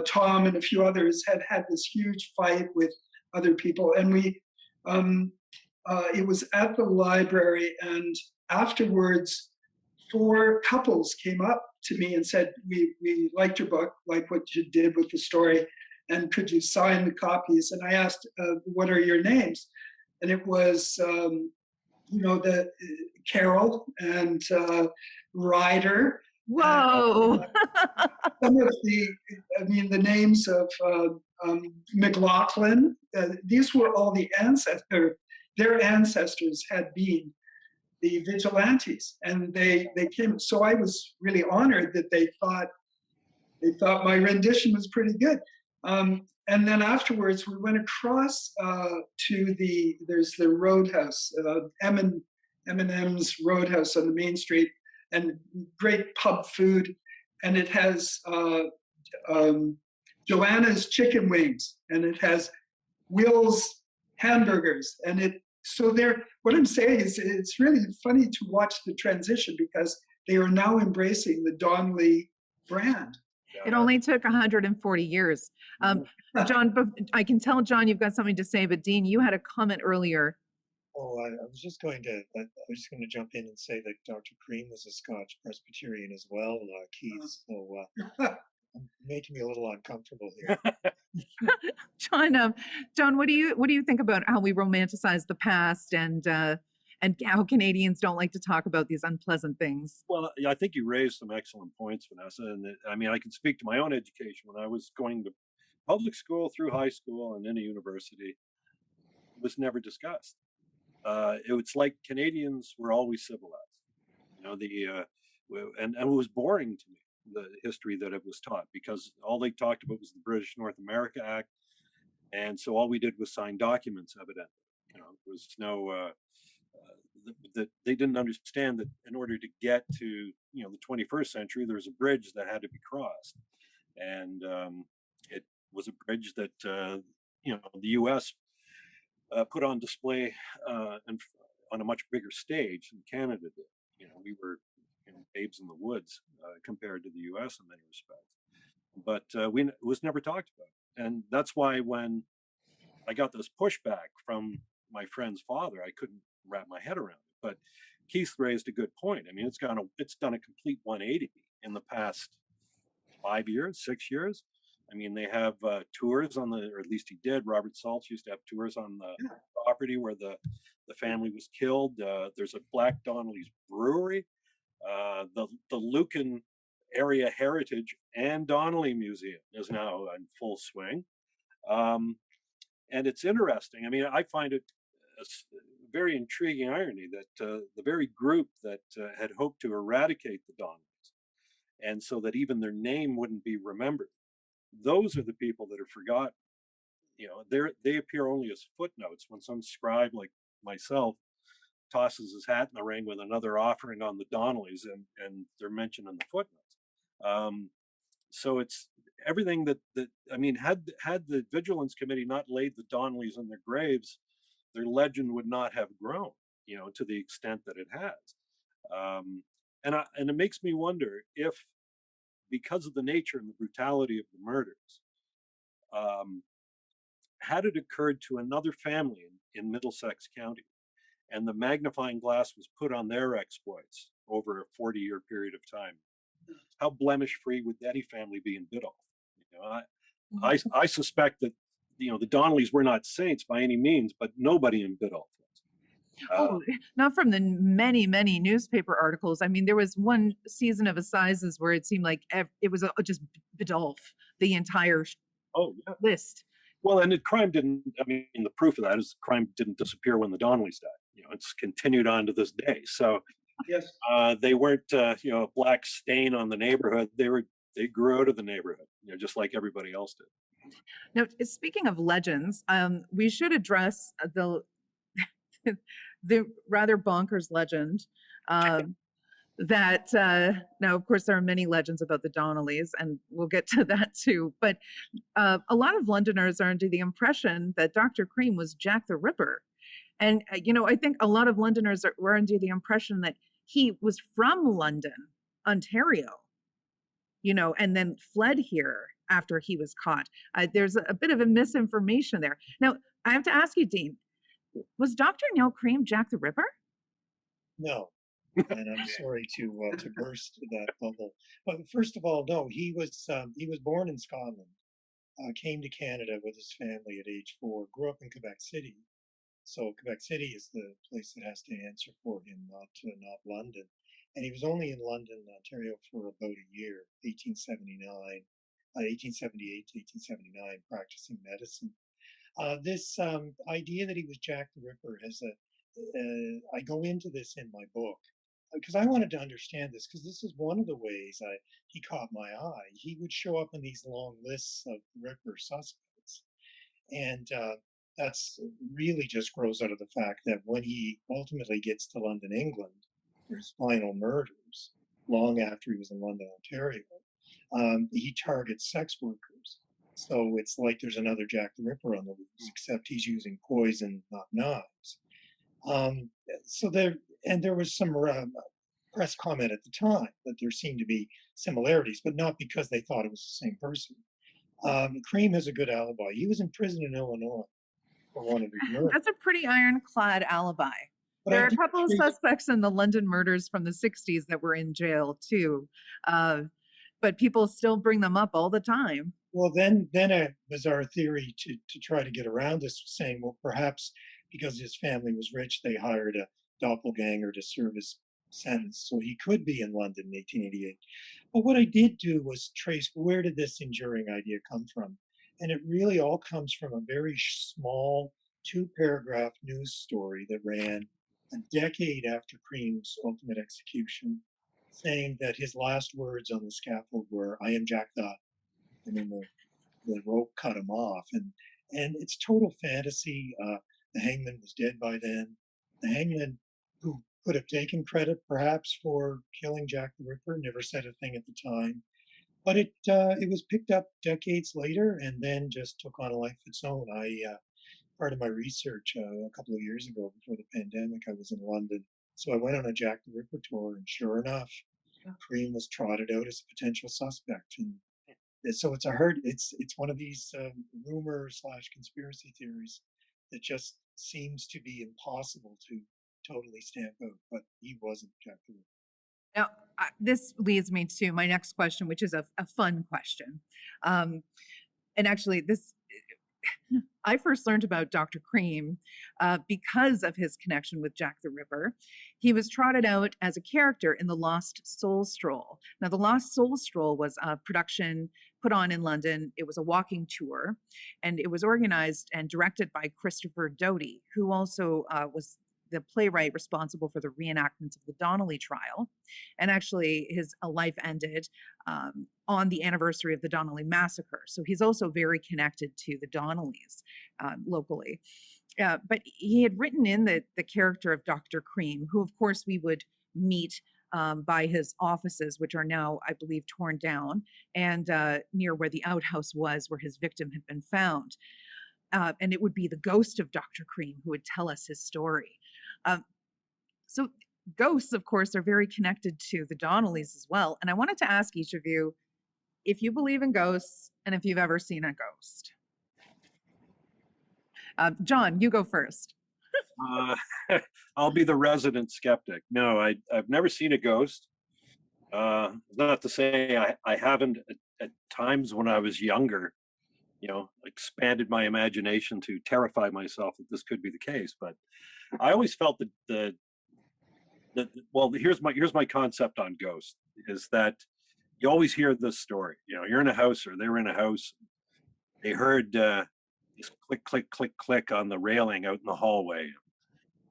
Tom and a few others had this huge fight with other people, and it was at the library, and afterwards 4 couples came up to me and said, we liked your book, like what you did with the story, and could you sign the copies? And I asked, what are your names? And it was you know, the Carol and Ryder, and Whoa. some of the, I mean, the names of McLaughlin. These were all the ancestors. Their ancestors had been the vigilantes, and they came. So I was really honored that they thought my rendition was pretty good. And then afterwards, we went across to there's the Roadhouse, M&M's Roadhouse on the main street, and great pub food. And it has Joanna's chicken wings, and it has Will's hamburgers, and it. So they're. What I'm saying is, it's really funny to watch the transition because they are now embracing the Donnelly brand. It only took 140 years. John, I can tell, John, you've got something to say, but Dean, you had a comment earlier. Oh, I was just going to jump in and say that Dr. Cream was a Scotch Presbyterian as well, Keith. So making me a little uncomfortable here. John, what do you think about how we romanticize the past and how Canadians don't like to talk about these unpleasant things? Well, I think you raised some excellent points, Vanessa. And I mean, I can speak to my own education. When I was going to public school through high school and then a university, it was never discussed. It was like Canadians were always civilized. You know, and it was boring to me, the history that it was taught, because all they talked about was the British North America Act. And so all we did was sign documents, evidently. You know, there was no, that they didn't understand that in order to get to, you know, the 21st century, there was a bridge that had to be crossed. And it was a bridge that, you know, the US put on display and on a much bigger stage than Canada did. You know, we were, you know, babes in the woods compared to the US in many respects. But it was never talked about. And that's why when I got this pushback from my friend's father, I couldn't wrap my head around it. But Keith raised a good point. I mean, it's done a complete 180 in the past 5 years, 6 years. I mean, they have tours on or at least he did. Robert Saltz used to have tours on the property where the family was killed. There's a Black Donnellys brewery. The Lucan Area Heritage and Donnelly Museum is now in full swing. And it's interesting. I mean, I find it a very intriguing irony that the very group that had hoped to eradicate the Donnellys, and so that even their name wouldn't be remembered, those are the people that are forgotten. You know, they appear only as footnotes when some scribe like myself tosses his hat in the ring with another offering on the Donnellys, and they're mentioned in the footnotes. So it's everything that I mean, had the Vigilance Committee not laid the Donnellys in their graves, their legend would not have grown, you know, to the extent that it has. And it makes me wonder if, because of the nature and the brutality of the murders, had it occurred to another family in Middlesex County, and the magnifying glass was put on their exploits over a 40-year period of time, how blemish-free would any family be in Biddulph? You know, I suspect that, you know, the Donnellys were not saints by any means, but nobody in Biddulph was. Not from the many, many newspaper articles. I mean, there was one season of Assizes where it seemed like it was just Biddulph, the entire list. Well, and crime didn't, I mean, the proof of that is crime didn't disappear when the Donnellys died. You know, it's continued on to this day. So yes, they weren't, you know, a black stain on the neighborhood. They grew out of the neighborhood, you know, just like everybody else did. Now, speaking of legends, we should address the rather bonkers legend that now, of course, there are many legends about the Donnellys, and we'll get to that too. But a lot of Londoners are under the impression that Dr. Cream was Jack the Ripper. And, you know, I think a lot of Londoners were under the impression that he was from London, Ontario, you know, and then fled here after he was caught. There's a bit of a misinformation there. Now, I have to ask you, Dean, was Dr. Neil Cream Jack the Ripper? No. And I'm sorry to burst that bubble. But first of all, no, he was born in Scotland, came to Canada with his family at age 4, grew up in Quebec City, So Quebec City is the place that has to answer for him, not London. And he was only in London, Ontario, for about a year, 1878 to 1879, practicing medicine. This idea that he was Jack the Ripper has I go into this in my book because I wanted to understand this because this is one of the ways he caught my eye. He would show up in these long lists of Ripper suspects, and that's really just grows out of the fact that when he ultimately gets to London, England, for his final murders, long after he was in London, Ontario, he targets sex workers. So it's like there's another Jack the Ripper on the loose, except he's using poison, not knives. Um, so there was some press comment at the time that there seemed to be similarities, but not because they thought it was the same person. Cream has a good alibi. He was in prison in Illinois for one of his murders. That's a pretty ironclad alibi. But There I are a do couple of treat- suspects in the London murders from the 60s that were in jail too. But people still bring them up all the time. Well, then a bizarre theory to try to get around this was saying, well, perhaps because his family was rich, they hired a doppelganger to serve his sentence, so he could be in London in 1888. But what I did do was trace where did this enduring idea come from, and it really all comes from a very small two-paragraph news story that ran a decade after Cream's ultimate execution, saying that his last words on the scaffold were, "I am Jack the," and then the rope cut him off, and it's total fantasy. The hangman was dead by then. The hangman, who could have taken credit perhaps for killing Jack the Ripper, never said a thing at the time. But it was picked up decades later and then just took on a life of its own. Part of my research a couple of years ago before the pandemic, I was in London, so I went on a Jack the Ripper tour, and sure enough, Cream was trotted out as a potential suspect, and so it's one of these rumor slash conspiracy theories that just seems to be impossible to totally stamp out, but he wasn't Jack the Ripper. Now, this leads me to my next question, which is a fun question. And actually, I first learned about Dr. Cream because of his connection with Jack the Ripper. He was trotted out as a character in The Lost Soul Stroll. Now, The Lost Soul Stroll was a production put on in London. It was a walking tour, and it was organized and directed by Christopher Doty, who also was the playwright responsible for the reenactments of the Donnelly trial. And actually, his life ended on the anniversary of the Donnelly massacre. So he's also very connected to the Donnellys locally. But he had written in the character of Dr. Cream, who, of course, we would meet by his offices, which are now, I believe, torn down, and near where the outhouse was, where his victim had been found. And it would be the ghost of Dr. Cream who would tell us his story. So ghosts, of course, are very connected to the Donnellys as well. And I wanted to ask each of you if you believe in ghosts and if you've ever seen a ghost. John, you go first. I'll be the resident skeptic. No, I've never seen a ghost. Not to say I haven't at times when I was younger, expanded my imagination to terrify myself that this could be the case. But I always felt that well, here's my concept on ghosts is that you always hear this story. You're in a house or they were in a house. They heard this click, click, click, click on the railing out in the hallway.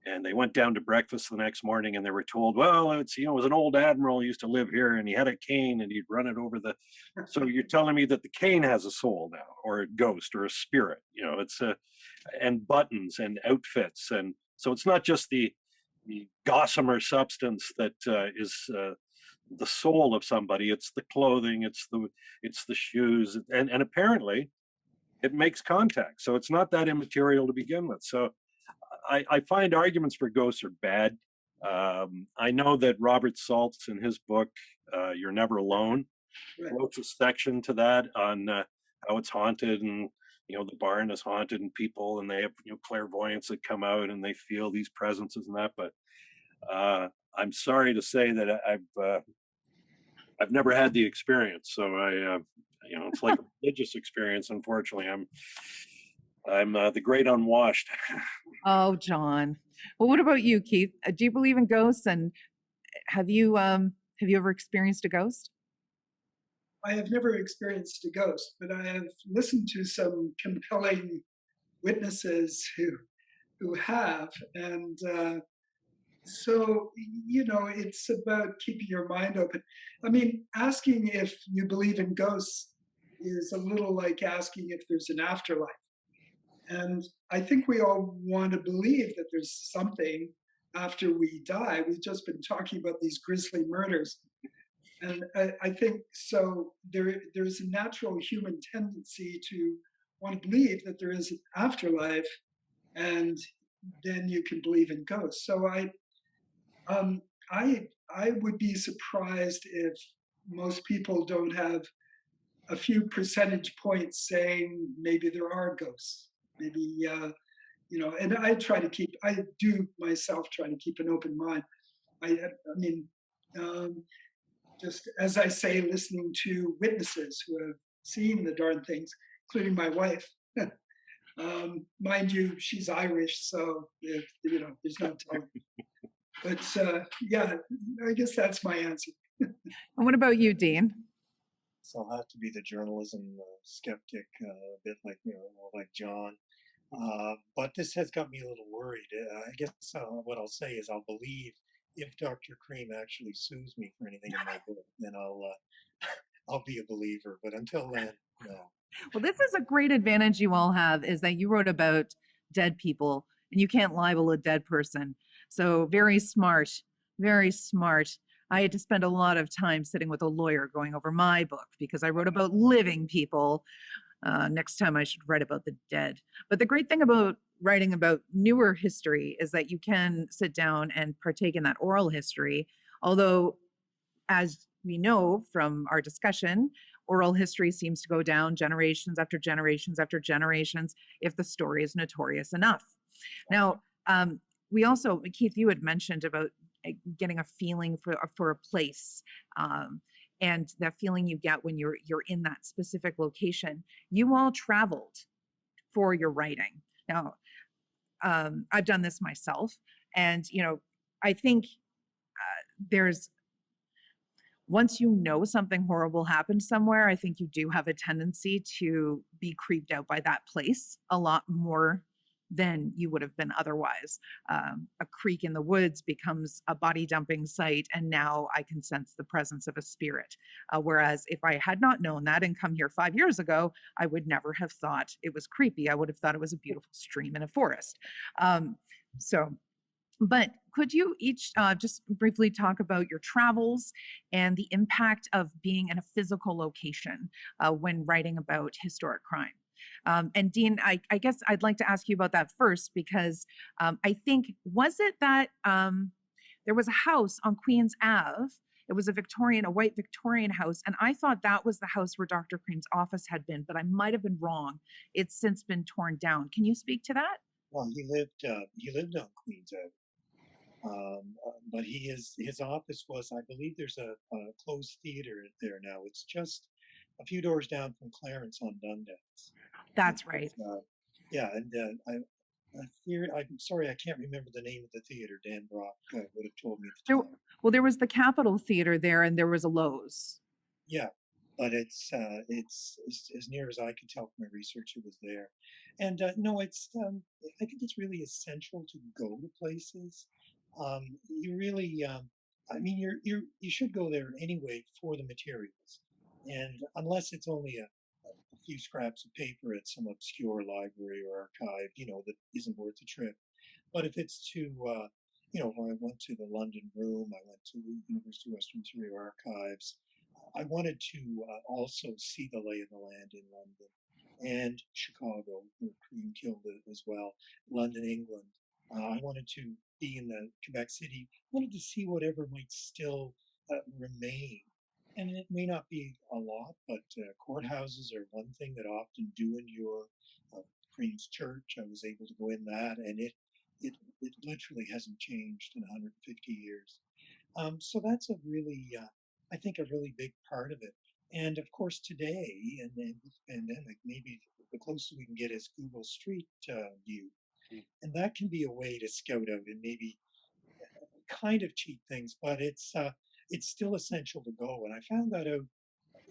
And they went down to breakfast the next morning and they were told, well, it was an old admiral who used to live here and he had a cane and he'd run it over so you're telling me that the cane has a soul now, or a ghost or a spirit, it's and buttons and outfits. And so it's not just the gossamer substance that is the soul of somebody. It's the clothing, it's the shoes, and apparently it makes contact. So it's not that immaterial to begin with. So I find arguments for ghosts are bad. I know that Robert Saltz in his book, You're Never Alone, wrote a section to that on how it's haunted and, the barn is haunted and people, and they have, clairvoyants that come out and they feel these presences and that. But I'm sorry to say that I've never had the experience. So it's like a religious experience. Unfortunately, I'm the great unwashed. Oh, John. Well, what about you, Keith? Do you believe in ghosts? And have you ever experienced a ghost? I have never experienced a ghost, but I have listened to some compelling witnesses who have, and so it's about keeping your mind open. I mean, asking if you believe in ghosts is a little like asking if there's an afterlife. And I think we all want to believe that there's something after we die. We've just been talking about these grisly murders. And I think so. There's a natural human tendency to want to believe that there is an afterlife, and then you can believe in ghosts. So um, I would be surprised if most people don't have a few percentage points saying maybe there are ghosts. Maybe and I do myself try to keep an open mind. I mean, um, just as I say, listening to witnesses who have seen the darn things, including my wife. Mind you, she's Irish, so there's no telling. But yeah, I guess that's my answer. And what about you, Dean? So I'll have to be the journalism skeptic, a bit like like John. But this has got me a little worried. I guess what I'll say is I'll believe if Dr. Cream actually sues me for anything in my book, then I'll be a believer. But until then, no. Well, this is a great advantage you all have is that you wrote about dead people and you can't libel a dead person. So very smart, very smart. I had to spend a lot of time sitting with a lawyer going over my book because I wrote about living people. Next time I should write about the dead. But the great thing about writing about newer history is that you can sit down and partake in that oral history. Although, as we know from our discussion, oral history seems to go down generations after generations after generations if the story is notorious enough. Now, we also, Keith, you had mentioned about getting a feeling for a place. And that feeling you get when you're in that specific location. You all traveled for your writing. Now, I've done this myself, and I think there's once you know something horrible happened somewhere, I think you do have a tendency to be creeped out by that place a lot more than you would have been otherwise. A creek in the woods becomes a body dumping site, and now I can sense the presence of a spirit. Whereas if I had not known that and come here 5 years ago, I would never have thought it was creepy. I would have thought it was a beautiful stream in a forest. So but could you each just briefly talk about your travels and the impact of being in a physical location when writing about historic crime? And Dean, I guess I'd like to ask you about that first because I think, was it that there was a house on Queen's Ave? It was a white Victorian house. And I thought that was the house where Dr. Cream's office had been, but I might have been wrong. It's since been torn down. Can you speak to that? Well, he lived on Queens Ave. But his office was, I believe, there's a closed theater there now. It's just a few doors down from Clarence on Dundas. And That's right. yeah, and I'm sorry, I can't remember the name of the theater. Dan Brock would have told me at the There, time. well, there was the Capitol Theater there, and there was a Lowe's. Yeah, but it's as near as I could tell from my research, it was there. And no, it's I think it's really essential to go to places. You really, I mean, you should go there anyway for the materials, and unless it's only a few scraps of paper at some obscure library or archive, that isn't worth the trip. But if it's to, I went to the London Room, I went to the University of Western Ontario Archives. I wanted to also see the lay of the land in London and Chicago, where Cream killed it as well, London, England. I wanted to be in the Quebec City, wanted to see whatever might still remain. And it may not be a lot, but courthouses are one thing that often do endure. Cream's Church, I was able to go in that, and it literally hasn't changed in 150 years. So that's I think, a really big part of it. And of course, today, and this pandemic, maybe the closest we can get is Google Street View, Mm. and that can be a way to scout out and maybe kind of cheat things, but it's still essential to go. And I found that out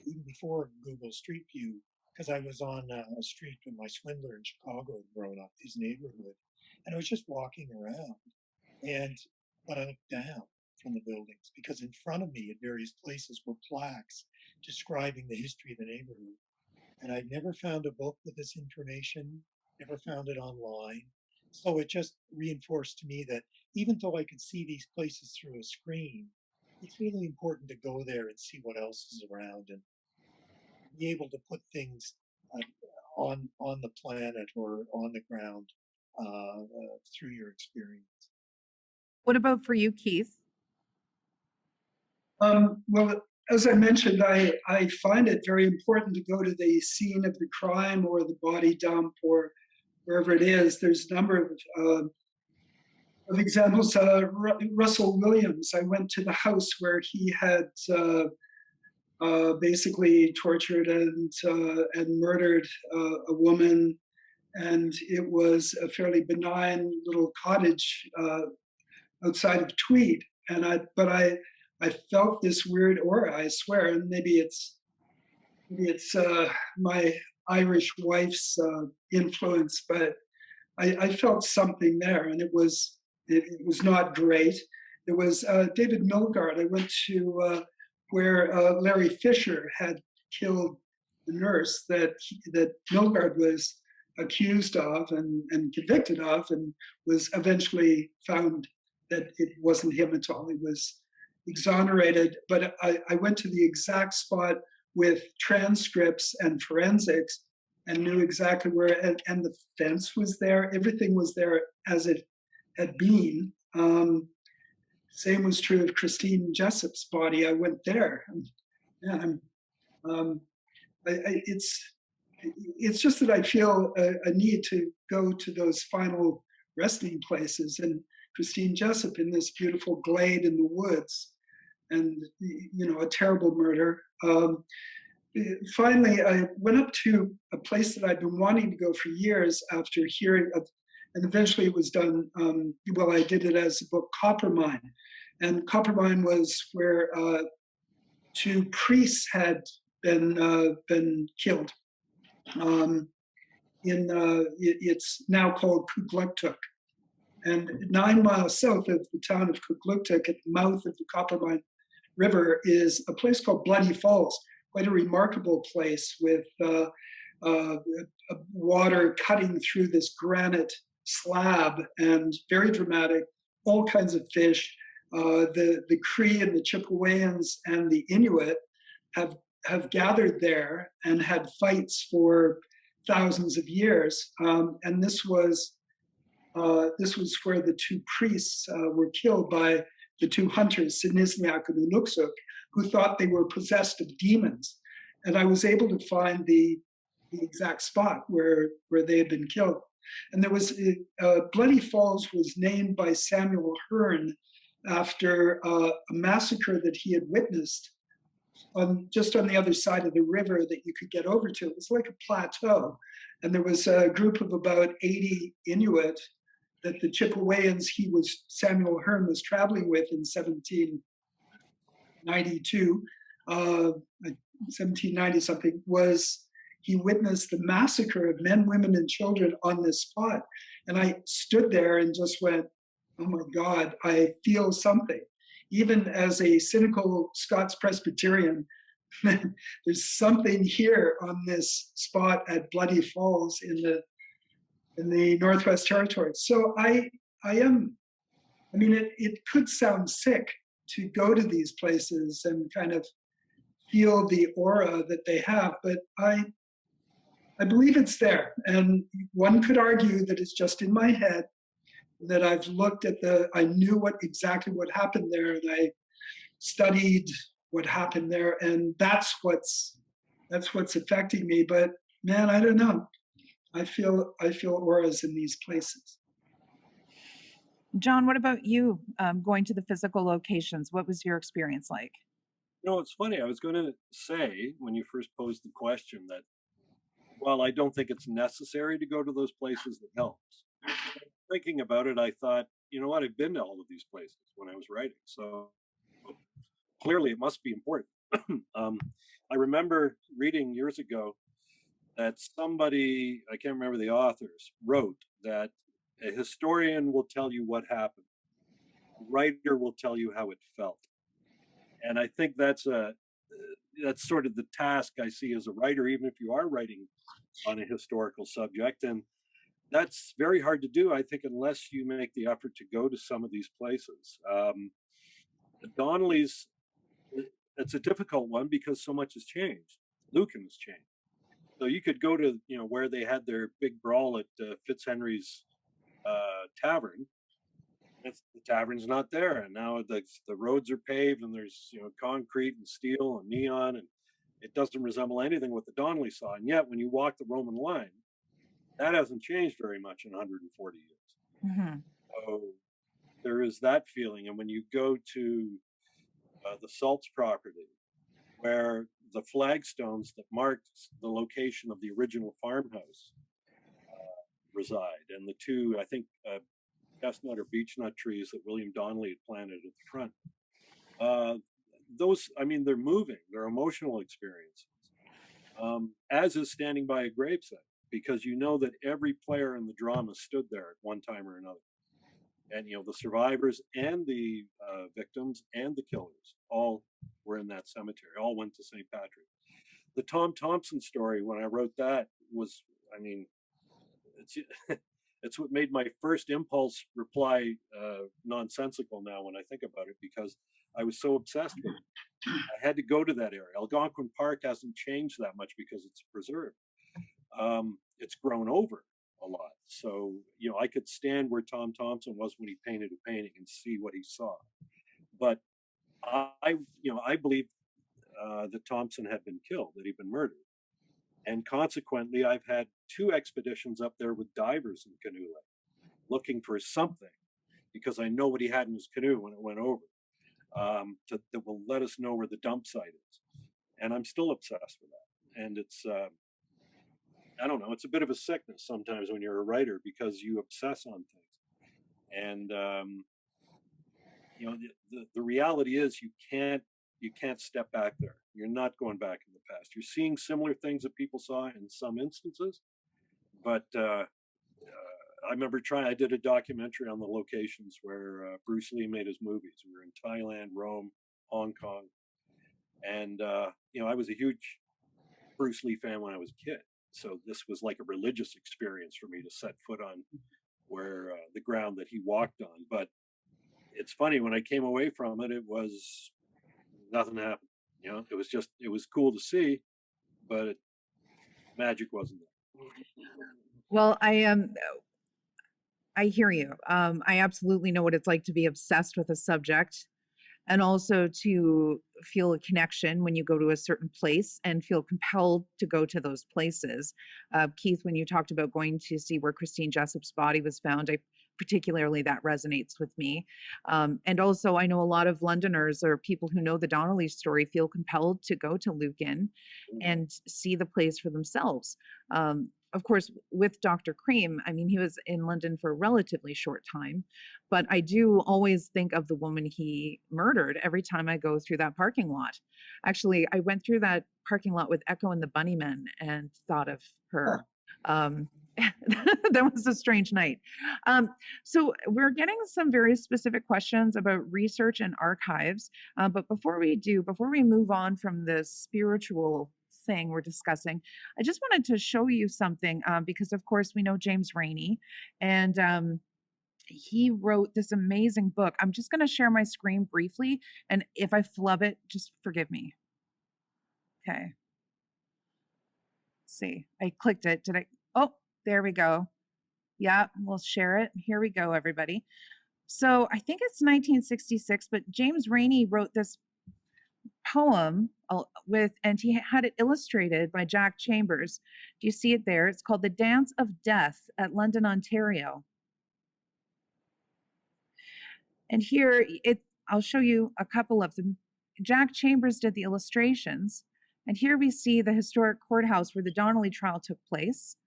even before Google Street View because I was on a street with my swindler in Chicago growing up, his neighborhood, and I was just walking around, and but I looked down from the buildings because in front of me at various places were plaques describing the history of the neighborhood. And I'd never found a book with this information, never found it online. So it just reinforced to me that even though I could see these places through a screen, it's really important to go there and see what else is around and be able to put things on the planet or on the ground through your experience. What about for you, Keith? Well, as I mentioned, I find it very important to go to the scene of the crime or the body dump or wherever it is. There's a number of examples. Russell Williams, I went to the house where he had basically tortured and murdered a woman, and it was a fairly benign little cottage outside of Tweed. And I felt this weird aura. I swear, and maybe it's my Irish wife's influence, but I felt something there, and it was not great. It was David Milgaard. I went to where Larry Fisher had killed the nurse that Milgaard was accused of and convicted of, and was eventually found that it wasn't him at all. He was exonerated. But I went to the exact spot with transcripts and forensics and knew exactly where, and the fence was there. Everything was there as it had been. Same was true of Christine Jessup's body. I went there. And it's just that I feel a need to go to those final resting places. And Christine Jessup in this beautiful glade in the woods, and a terrible murder. Finally, I went up to a place that I'd been wanting to go for years after hearing of, and eventually it was done. Well, I did it as a book, Coppermine. And Coppermine was where two priests had been killed. It's now called Kugluktuk. And 9 miles south of the town of Kugluktuk, at the mouth of the Coppermine River, is a place called Bloody Falls, quite a remarkable place with water cutting through this granite slab, and very dramatic, all kinds of fish. The Cree and the Chippewyans and the Inuit have gathered there and had fights for thousands of years. And this was where the two priests were killed by the two hunters, Sinisniak and Unuksuk, who thought they were possessed of demons. And I was able to find the exact spot where they had been killed. And there was Bloody Falls was named by Samuel Hearn after a massacre that he had witnessed just on the other side of the river that you could get over to. It was like a plateau. And there was a group of about 80 Inuit that the Chippewyans Samuel Hearn was traveling with in 1792, 1790 something, he witnessed the massacre of men, women, and children on this spot. And I stood there and just went, oh my God, I feel something. Even as a cynical Scots Presbyterian, there's something here on this spot at Bloody Falls in the Northwest Territories. So it could sound sick to go to these places and kind of feel the aura that they have, but I believe it's there. And one could argue that it's just in my head, that I've looked at I knew exactly what happened there, and I studied what happened there, and that's what's affecting me. But man, I don't know. I feel auras in these places. John, what about you going to the physical locations? What was your experience like? It's funny. I was going to say when you first posed the question that while I don't think it's necessary to go to those places, it helps. Thinking about it, I thought, you know what, I've been to all of these places when I was writing. So clearly it must be important. um, I remember reading years ago that somebody, I can't remember the authors, wrote that a historian will tell you what happened, a writer will tell you how it felt. And I think that's sort of the task I see as a writer, even if you are writing on a historical subject. And that's very hard to do, I think, unless you make the effort to go to some of these places. The Donnellys, it's a difficult one because so much has changed. Lucan has changed. So you could go to, where they had their big brawl at Fitzhenry's tavern. The tavern's not there, and now the roads are paved, and there's concrete and steel and neon, and it doesn't resemble anything what the Donnelly saw. And yet, when you walk the Roman line, that hasn't changed very much in 140 years. Mm-hmm. So there is that feeling. And when you go to the Salts property, where the flagstones that marked the location of the original farmhouse reside, and the two, I think, chestnut or beechnut trees that William Donnelly had planted at the front. Those, I mean, they're moving, they're emotional experiences, as is standing by a gravesite, because you know that every player in the drama stood there at one time or another. And, the survivors and the victims and the killers all were in that cemetery, all went to St. Patrick. The Tom Thompson story, when I wrote that, was, I mean, it's it's what made my first impulse reply nonsensical now when I think about it, because I was so obsessed with it. I had to go to that area. Algonquin Park hasn't changed that much because it's preserved. It's grown over a lot. So, I could stand where Tom Thompson was when he painted a painting and see what he saw. But I believe that Thompson had been killed, that he'd been murdered. And consequently, I've had 2 expeditions up there with divers in Canoe Lake looking for something, because I know what he had in his canoe when it went over, that will let us know where the dump site is. And I'm still obsessed with that. And it's, I don't know, it's a bit of a sickness sometimes when you're a writer, because you obsess on things. And, the reality is you can't step back there. You're not going back in the past. You're seeing similar things that people saw in some instances, but I remember I did a documentary on the locations where Bruce Lee made his movies. We were in Thailand, Rome, Hong Kong, and I was a huge Bruce Lee fan when I was a kid. So this was like a religious experience for me to set foot on where the ground that he walked on. But it's funny, when I came away from it, it was nothing happened. It was cool to see, but magic wasn't there. Well, I hear you. I absolutely know what it's like to be obsessed with a subject, and also to feel a connection when you go to a certain place and feel compelled to go to those places. Keith, when you talked about going to see where Christine Jessup's body was found, particularly that resonates with me. And also, I know a lot of Londoners or people who know the Donnelly story feel compelled to go to Lucan and see the place for themselves. Of course, with Dr. Cream, I mean, he was in London for a relatively short time, but I do always think of the woman he murdered every time I go through that parking lot. Actually, I went through that parking lot with Echo and the Bunnymen and thought of her. That was a strange night. So we're getting some very specific questions about research and archives. But before we move on from the spiritual thing we're discussing, I just wanted to show you something, because of course we know James Rainey, and he wrote this amazing book. I'm just going to share my screen briefly, and if I flub it, just forgive me. Okay. Let's see, I clicked it. Oh, there we go. Yeah, we'll share it. Here we go, everybody. So I think it's 1966, but James Rainey wrote this poem and he had it illustrated by Jack Chambers. Do you see it there? It's called The Dance of Death at London, Ontario. And here I'll show you a couple of them. Jack Chambers did the illustrations, And here we see the historic courthouse where the Donnelly trial took place.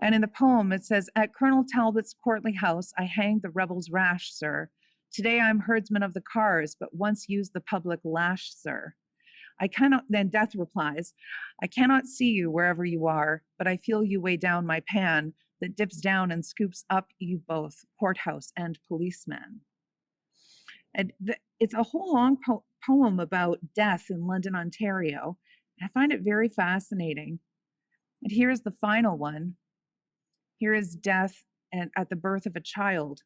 And in the poem, it says, "At Colonel Talbot's courtly house, I hanged the rebels rash, sir. Today I'm herdsman of the cars, but once used the public lash, sir. I cannot," then Death replies, "I cannot see you wherever you are, but I feel you way down my pan that dips down and scoops up you both, courthouse and policeman." And it's a whole long poem about death in London, Ontario. I find it very fascinating. And here's the final one. Here is death and at the birth of a child.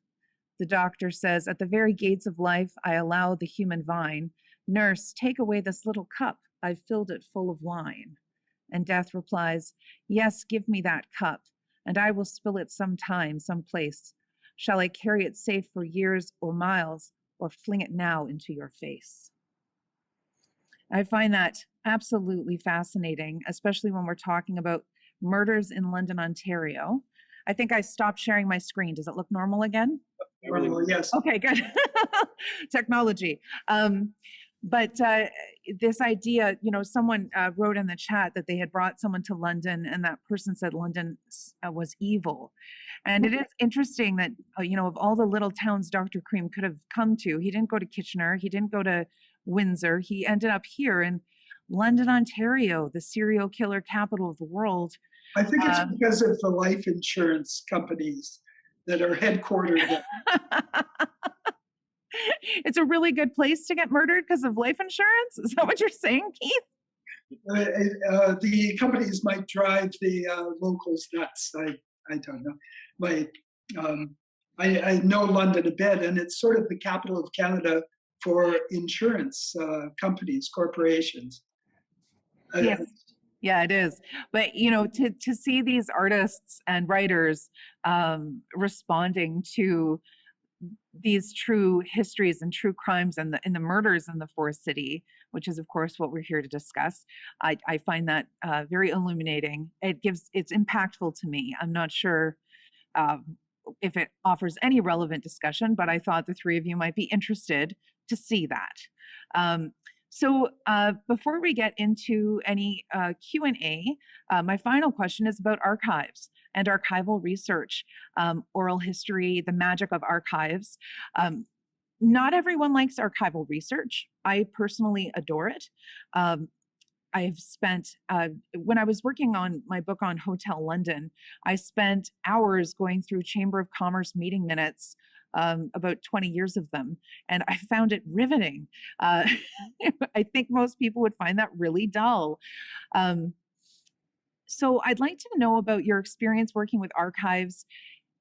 The doctor says, "At the very gates of life, I allow the human vine. Nurse, take away this little cup. I've filled it full of wine." And Death replies, "Yes, give me that cup, and I will spill it sometime, someplace. Shall I carry it safe for years or miles, or fling it now into your face?" I find that absolutely fascinating, especially when we're talking about murders in London, Ontario. I think I stopped sharing my screen. Does it look normal again? Well, yes. Okay, good. Technology. But this idea, someone wrote in the chat that they had brought someone to London and that person said London was evil. And it is interesting that, of all the little towns Dr. Cream could have come to, he didn't go to Kitchener, he didn't go to Windsor, he ended up here in London, Ontario, the serial killer capital of the world. I think it's because of the life insurance companies that are headquartered there. It's a really good place to get murdered because of life insurance. Is that what you're saying, Keith? The companies might drive the locals nuts. I don't know. I know London a bit, and it's sort of the capital of Canada for insurance companies, corporations. Yes. Yeah, it is. But to see these artists and writers responding to these true histories and true crimes and the murders in the Fourth City, which is of course what we're here to discuss, I find that very illuminating. It's impactful to me. I'm not sure if it offers any relevant discussion, but I thought the three of you might be interested to see that. So before we get into any Q&A, my final question is about archives and archival research, oral history, the magic of archives. Not everyone likes archival research. I personally adore it. I've spent, when I was working on my book on Hotel London, I spent hours going through Chamber of Commerce meeting minutes, about 20 years of them, and I found it riveting. I think most people would find that really dull. So I'd like to know about your experience working with archives,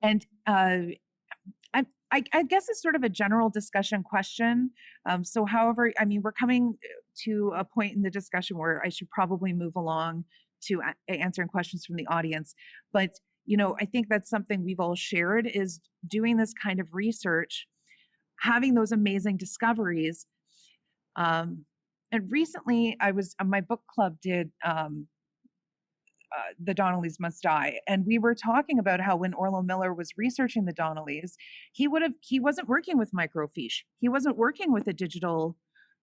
and I guess it's sort of a general discussion question. So however, we're coming to a point in the discussion where I should probably move along to answering questions from the audience. But, I think that's something we've all shared, is doing this kind of research, having those amazing discoveries. And recently my book club did The Donnellys Must Die. And we were talking about how when Orlo Miller was researching the Donnellys, he wasn't working with microfiche. He wasn't working with a digital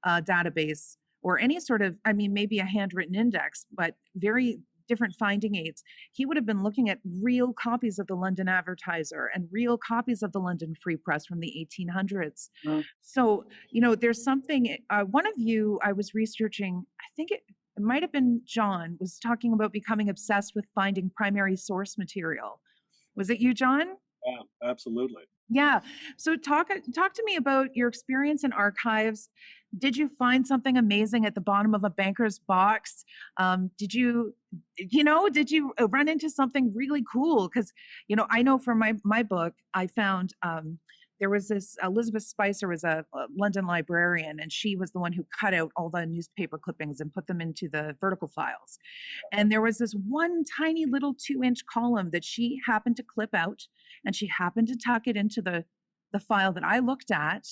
database or any sort of, maybe a handwritten index, but very different finding aids. He would have been looking at real copies of the London Advertiser and real copies of the London Free Press from the 1800s. So, there's something, one of you, I was researching, I think it might have been John, was talking about becoming obsessed with finding primary source material. Was it you, John? Yeah, absolutely. Yeah. So talk to me about your experience in archives. Did you find something amazing at the bottom of a banker's box? Did you run into something really cool? Because, I know from my book, I found there was this Elizabeth Spicer was a London librarian, and she was the one who cut out all the newspaper clippings and put them into the vertical files. And there was this one tiny little 2-inch column that she happened to clip out, and she happened to tuck it into the file that I looked at,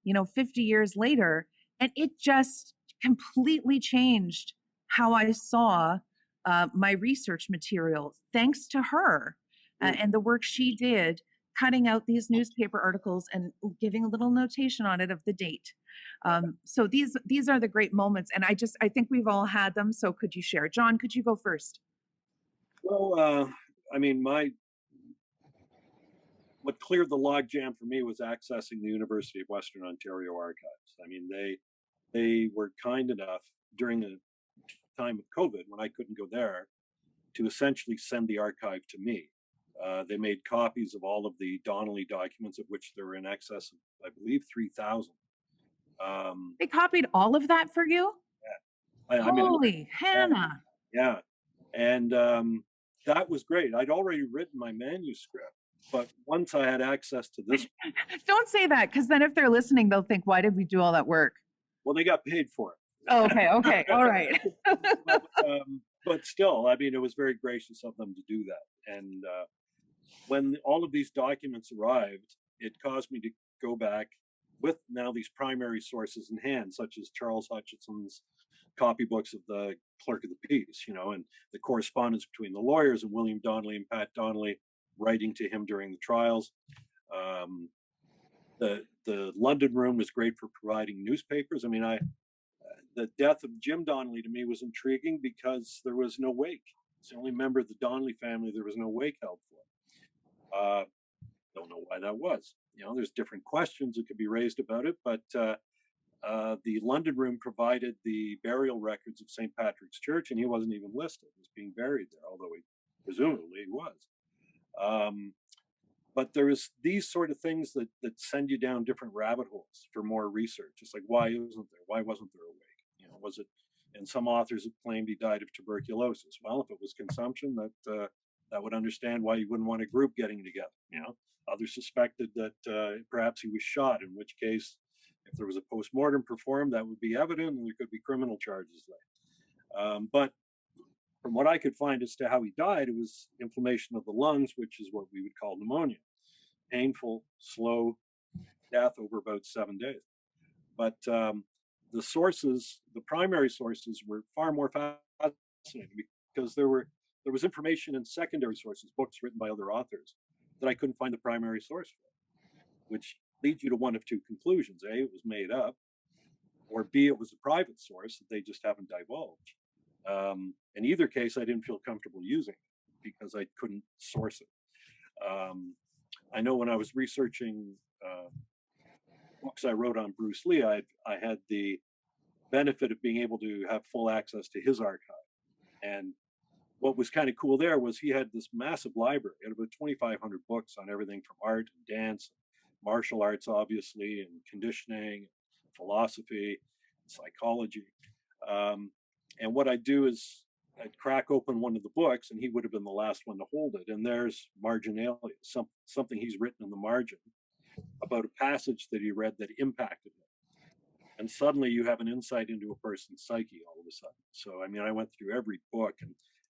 50 years later, and it just completely changed how I saw my research material, thanks to her and the work she did cutting out these newspaper articles and giving a little notation on it of the date. So these are the great moments, and I think we've all had them. So could you share? John, could you go first? Well, I mean, what cleared the logjam for me was accessing the University of Western Ontario archives. I mean, they were kind enough during the time of COVID, when I couldn't go there, to essentially send the archive to me. They made copies of all of the Donnelly documents, of which there were in excess of, I believe, 3,000. They copied all of that for you? I mean, Holy Hannah. yeah. And that was great. I'd already written my manuscript, but once I had access to this, Don't say that, because then if they're listening, they'll think, why did we do all that work? well, they got paid for it. Oh, okay, all right. But still, I mean, it was very gracious of them to do that. And when all of these documents arrived, it caused me to go back with now these primary sources in hand, such as Charles Hutchinson's copybooks of the clerk of the peace, and the correspondence between the lawyers and William Donnelly and Pat Donnelly writing to him during the trials. The London room was great for providing newspapers. I mean, the death of Jim Donnelly to me was intriguing because there was no wake. It's the only member of the Donnelly family there was no wake held for. Don't know why that was. There's different questions that could be raised about it, but the London room provided the burial records of St. Patrick's Church, and he wasn't even listed as being buried there, although presumably he was. But there's these sort of things that send you down different rabbit holes for more research. It's like, why isn't there? Why wasn't there a wake? Was it? And some authors have claimed he died of tuberculosis. Well, if it was consumption, that would understand why you wouldn't want a group getting together. Others suspected that perhaps he was shot, in which case, if there was a post-mortem performed, that would be evident and there could be criminal charges laid. But from what I could find as to how he died, it was inflammation of the lungs, which is what we would call pneumonia. Painful, slow death over about 7 days. But the primary sources were far more fascinating because there was information in secondary sources, books written by other authors, that I couldn't find the primary source for, which leads you to one of two conclusions. A, it was made up, or B, it was a private source that they just haven't divulged. In either case, I didn't feel comfortable using it because I couldn't source it. I know when I was researching books I wrote on Bruce Lee, I had the benefit of being able to have full access to his archive. And what was kind of cool there was he had this massive library. He had about 2,500 books on everything from art and dance, martial arts, obviously, and conditioning, philosophy, psychology. And what I'd do is I'd crack open one of the books, and he would have been the last one to hold it. And there's marginalia, something he's written in the margin about a passage that he read that impacted him. And suddenly you have an insight into a person's psyche all of a sudden. So, I mean, I went through every book,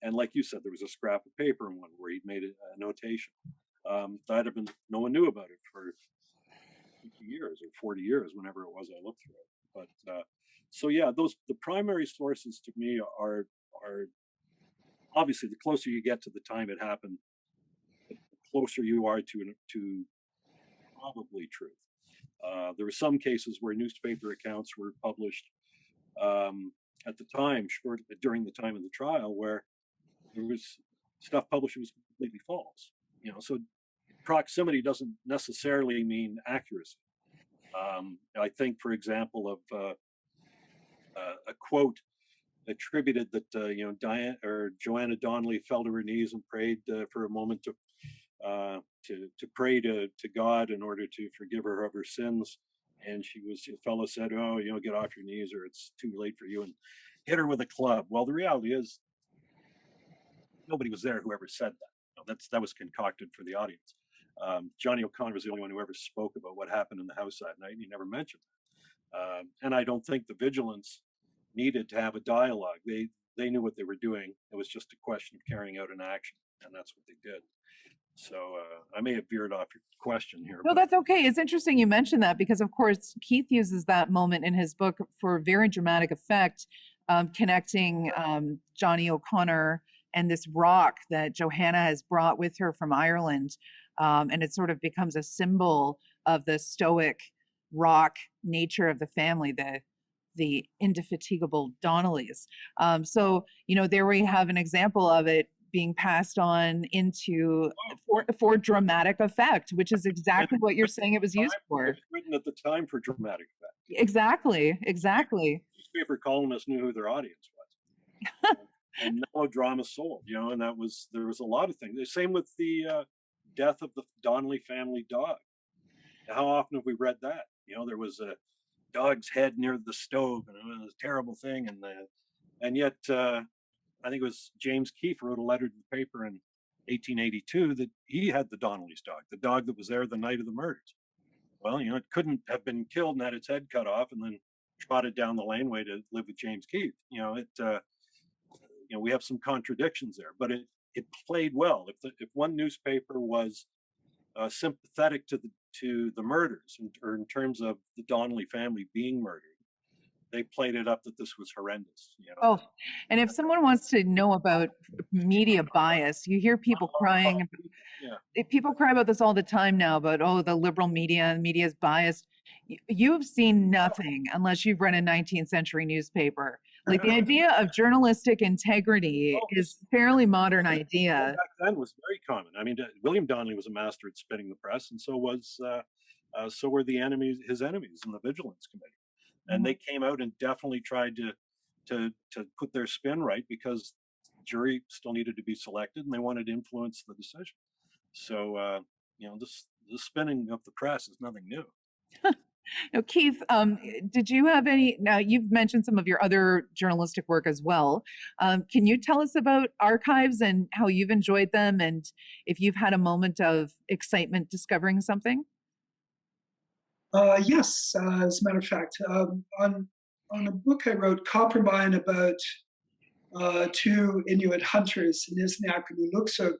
and like you said, there was a scrap of paper in one where he'd made a notation. That had been, no one knew about it for 50 years or 40 years, whenever it was I looked through it. But so yeah, the primary sources to me are obviously the closer you get to the time it happened, the closer you are to probably truth. There were some cases where newspaper accounts were published at the time, during the time of the trial, where there was stuff published that was completely false. So proximity doesn't necessarily mean accuracy. I think, for example, of a quote attributed that Joanna Donnelly fell to her knees and prayed for a moment to pray to God in order to forgive her of her sins, and the fellow said, "Oh, get off your knees, or it's too late for you," and hit her with a club. Well, the reality is, nobody was there who ever said that. That was concocted for the audience. Johnny O'Connor was the only one who ever spoke about what happened in the house that night, and he never mentioned it. And I don't think the vigilance needed to have a dialogue. They knew what they were doing. It was just a question of carrying out an action, and that's what they did. So I may have veered off your question here. No, that's okay. It's interesting you mentioned that because, of course, Keith uses that moment in his book for very dramatic effect, connecting Johnny O'Connor and this rock that Johanna has brought with her from Ireland. And it sort of becomes a symbol of the stoic rock nature of the family, the indefatigable Donnellys. So, there we have an example of it being passed on into for dramatic effect, which is And exactly what you're saying it was used it for. was written at the time for dramatic effect. Exactly. Newspaper columnists knew who their audience was. And no drama sold, and there was a lot of things. The same with the death of the Donnelly family dog. How often have we read that? There was a dog's head near the stove, and it was a terrible thing. And yet, I think it was James Keefe wrote a letter to the paper in 1882 that he had the Donnelly's dog, the dog that was there the night of the murders. Well, it couldn't have been killed and had its head cut off and then trotted down the laneway to live with James Keefe. We have some contradictions there, but it played well. If one newspaper was sympathetic to the murders, or in terms of the Donnelly family being murdered, they played it up that this was horrendous. Oh, and if someone wants to know about media bias, you hear people crying. Yeah. People cry about this all the time now, about, the liberal media is biased. You've seen nothing unless you've read a 19th century newspaper. Like, the idea of journalistic integrity is a fairly modern idea. Back then was very common. I mean, William Donnelly was a master at spinning the press, and so were his enemies in the Vigilance Committee. And they came out and definitely tried to put their spin right, because the jury still needed to be selected and they wanted to influence the decision. So this spinning of the press is nothing new. Now, Keith, did you have any? Now, you've mentioned some of your other journalistic work as well. Can you tell us about archives and how you've enjoyed them, and if you've had a moment of excitement discovering something? Yes, as a matter of fact, on a book I wrote, Coppermine, about two Inuit hunters, Nisnak and Inuksuk,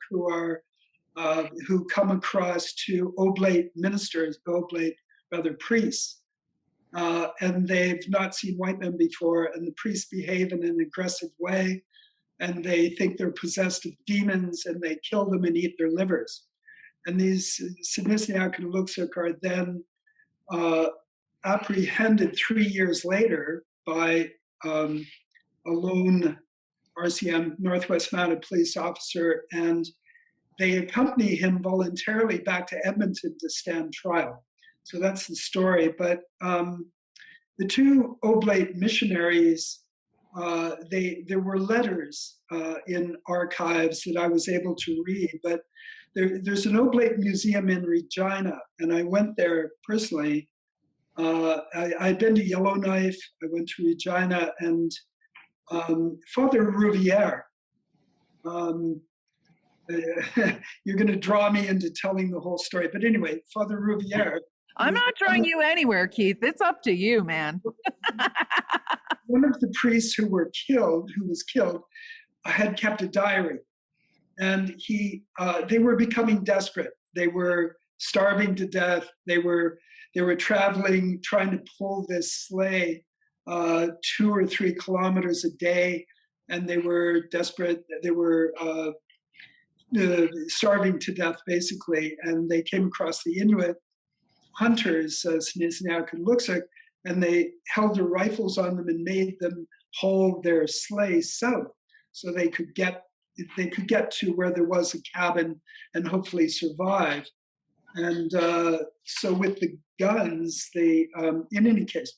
who come across two oblate ministers, rather priests, and they've not seen white men before, and the priests behave in an aggressive way, and they think they're possessed of demons, and they kill them and eat their livers. And these Nisnak and Inuksuk are then apprehended 3 years later by a lone RCM, Northwest Mounted Police officer, and they accompany him voluntarily back to Edmonton to stand trial. So that's the story. But the two oblate missionaries, there were letters in archives that I was able to read, but there's an oblate museum in Regina, and I went there personally. I'd been to Yellowknife, I went to Regina, and Father Rouvière, you're going to draw me into telling the whole story. But anyway, Father Rouvière. I'm not drawing you anywhere, Keith. It's up to you, man. One of the priests who was killed, had kept a diary, and they were becoming desperate. They were starving to death. They were traveling, trying to pull this sleigh 2 or 3 kilometers a day, and they were desperate. They were starving to death, basically, and they came across the Inuit hunters, Snizniak and Luksuk, and they held their rifles on them and made them haul their sleigh south so they could get to where there was a cabin and hopefully survive. And so with the guns, in any case,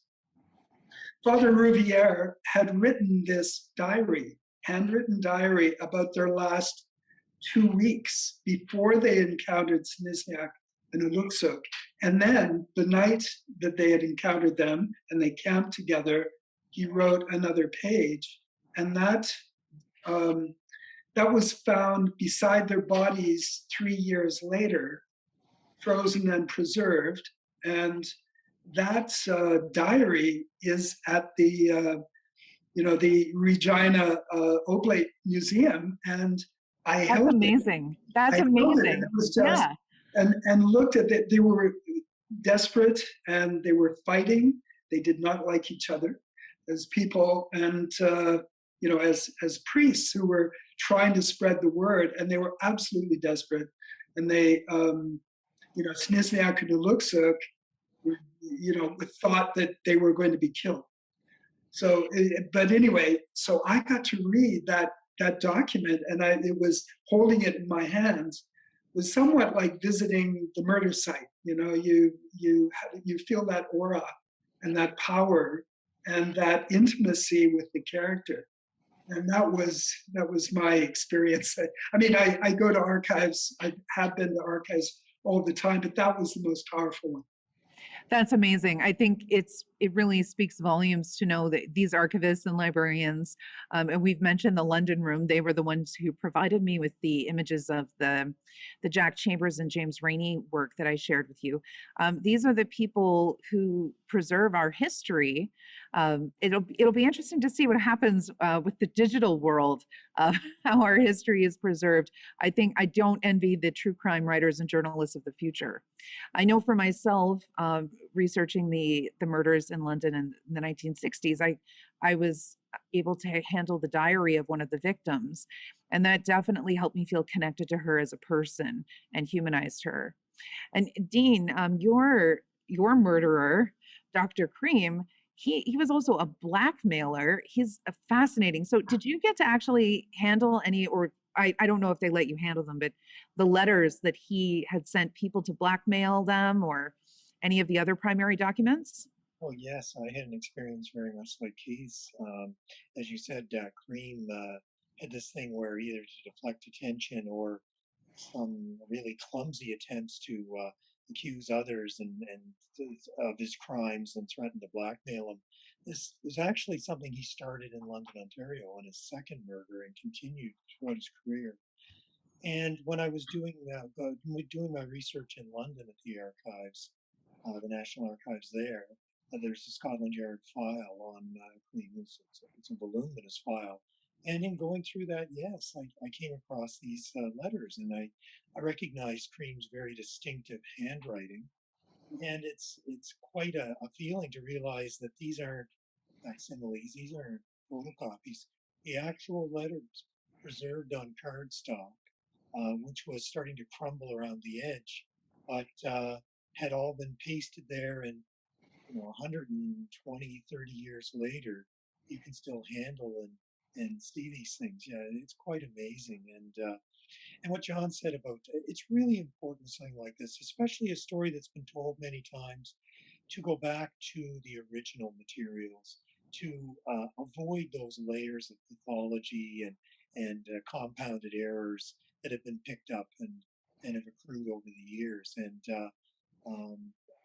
Father Rouvière had written this handwritten diary about their last 2 weeks before they encountered Snizniak and Inuksuk. And then the night that they had encountered them and they camped together, he wrote another page. And that was found beside their bodies 3 years later, frozen and preserved. And that diary is at the Regina Oblate Museum. And That's amazing. That's amazing. It was just, and looked at it. They were desperate and they were fighting. They did not like each other as people, and as priests who were trying to spread the word, and they were absolutely desperate. and they, Snisniak and Uluksak, thought that they were going to be killed. So, but anyway, so I got to read that document, and it was holding it in my hands was somewhat like visiting the murder site. You feel that aura and that power and that intimacy with the character, and that was my experience. I mean, I go to archives. I have been to archives all the time, but that was the most powerful one. That's amazing. I think it really speaks volumes to know that these archivists and librarians, and we've mentioned the London Room. They were the ones who provided me with the images of the Jack Chambers and James Rainey work that I shared with you. These are the people who preserve our history. It'll be interesting to see what happens with the digital world, how our history is preserved. I think I don't envy the true crime writers and journalists of the future. I know for myself, researching the murders in London in the 1960s, I was able to handle the diary of one of the victims, and that definitely helped me feel connected to her as a person and humanized her. And Dean, your murderer, Dr. Cream, he was also a blackmailer. He's fascinating. So did you get to actually handle any, or I don't know if they let you handle them, but the letters that he had sent people to blackmail them, or any of the other primary documents? Well, yes, I had an experience very much like Keith's. As you said, Cream had this thing where either to deflect attention or some really clumsy attempts to accuse others of his crimes and threaten to blackmail him. This was actually something he started in London, Ontario, on his second murder and continued throughout his career. And when I was doing my research in London at the archives, the National Archives there, there's a Scotland Yard file on Cream. It's a voluminous file. And in going through that, yes, I came across these letters, and I recognized Cream's very distinctive handwriting. And it's quite a feeling to realize that these aren't facsimiles, these aren't photocopies. The actual letters preserved on cardstock, which was starting to crumble around the edge, but had all been pasted there, and 120, 30 years later, you can still handle and see these things. Yeah, it's quite amazing. And what John said about it's really important something like this, especially a story that's been told many times, to go back to the original materials, to avoid those layers of pathology and compounded errors that have been picked up and have accrued over the years. And um,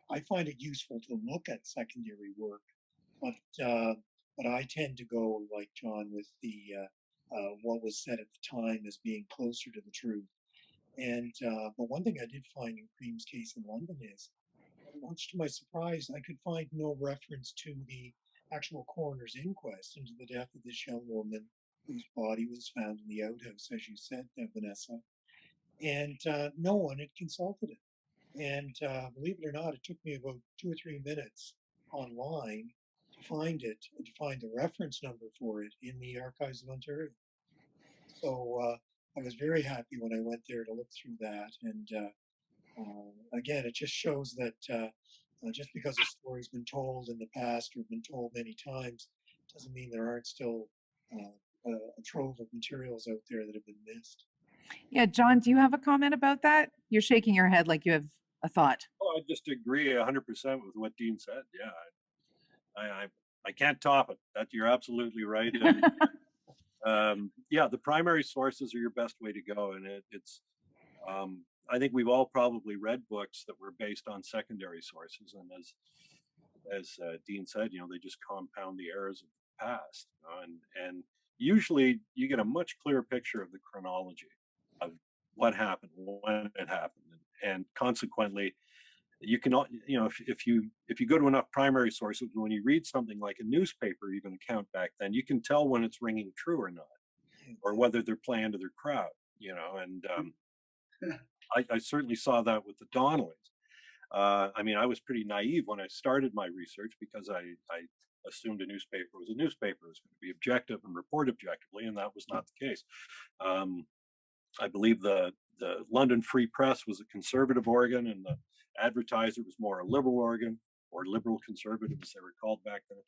I find it useful to look at secondary work, but but I tend to go like John with the what was said at the time as being closer to the truth. And but one thing I did find in Cream's case in London is, much to my surprise, I could find no reference to the actual coroner's inquest into the death of this young woman whose body was found in the outhouse, as you said, Vanessa. And no one had consulted it. And believe it or not, it took me about 2 or 3 minutes online to find it, and to find the reference number for it in the Archives of Ontario. So I was very happy when I went there to look through that. And again, it just shows that just because a story's been told in the past or been told many times doesn't mean there aren't still a trove of materials out there that have been missed. Yeah, John, do you have a comment about that? You're shaking your head like you have a thought. Oh, I just agree 100% with what Dean said. Yeah, I can't top it. That you're absolutely right. And yeah, the primary sources are your best way to go, and it's. I think we've all probably read books that were based on secondary sources, and as Dean said, they just compound the errors of the past, and usually you get a much clearer picture of the chronology of what happened, when it happened, and consequently, you can, if you go to enough primary sources, when you read something like a newspaper, even account back then, you can tell when it's ringing true or not, or whether they're playing to their crowd, and I certainly saw that with the Donnellys. I mean, I was pretty naive when I started my research because I assumed a newspaper was a newspaper. It was going to be objective and report objectively, and that was not the case. I believe the the London Free Press was a conservative organ, and the Advertiser was more a liberal organ, or liberal conservative as they were called back then.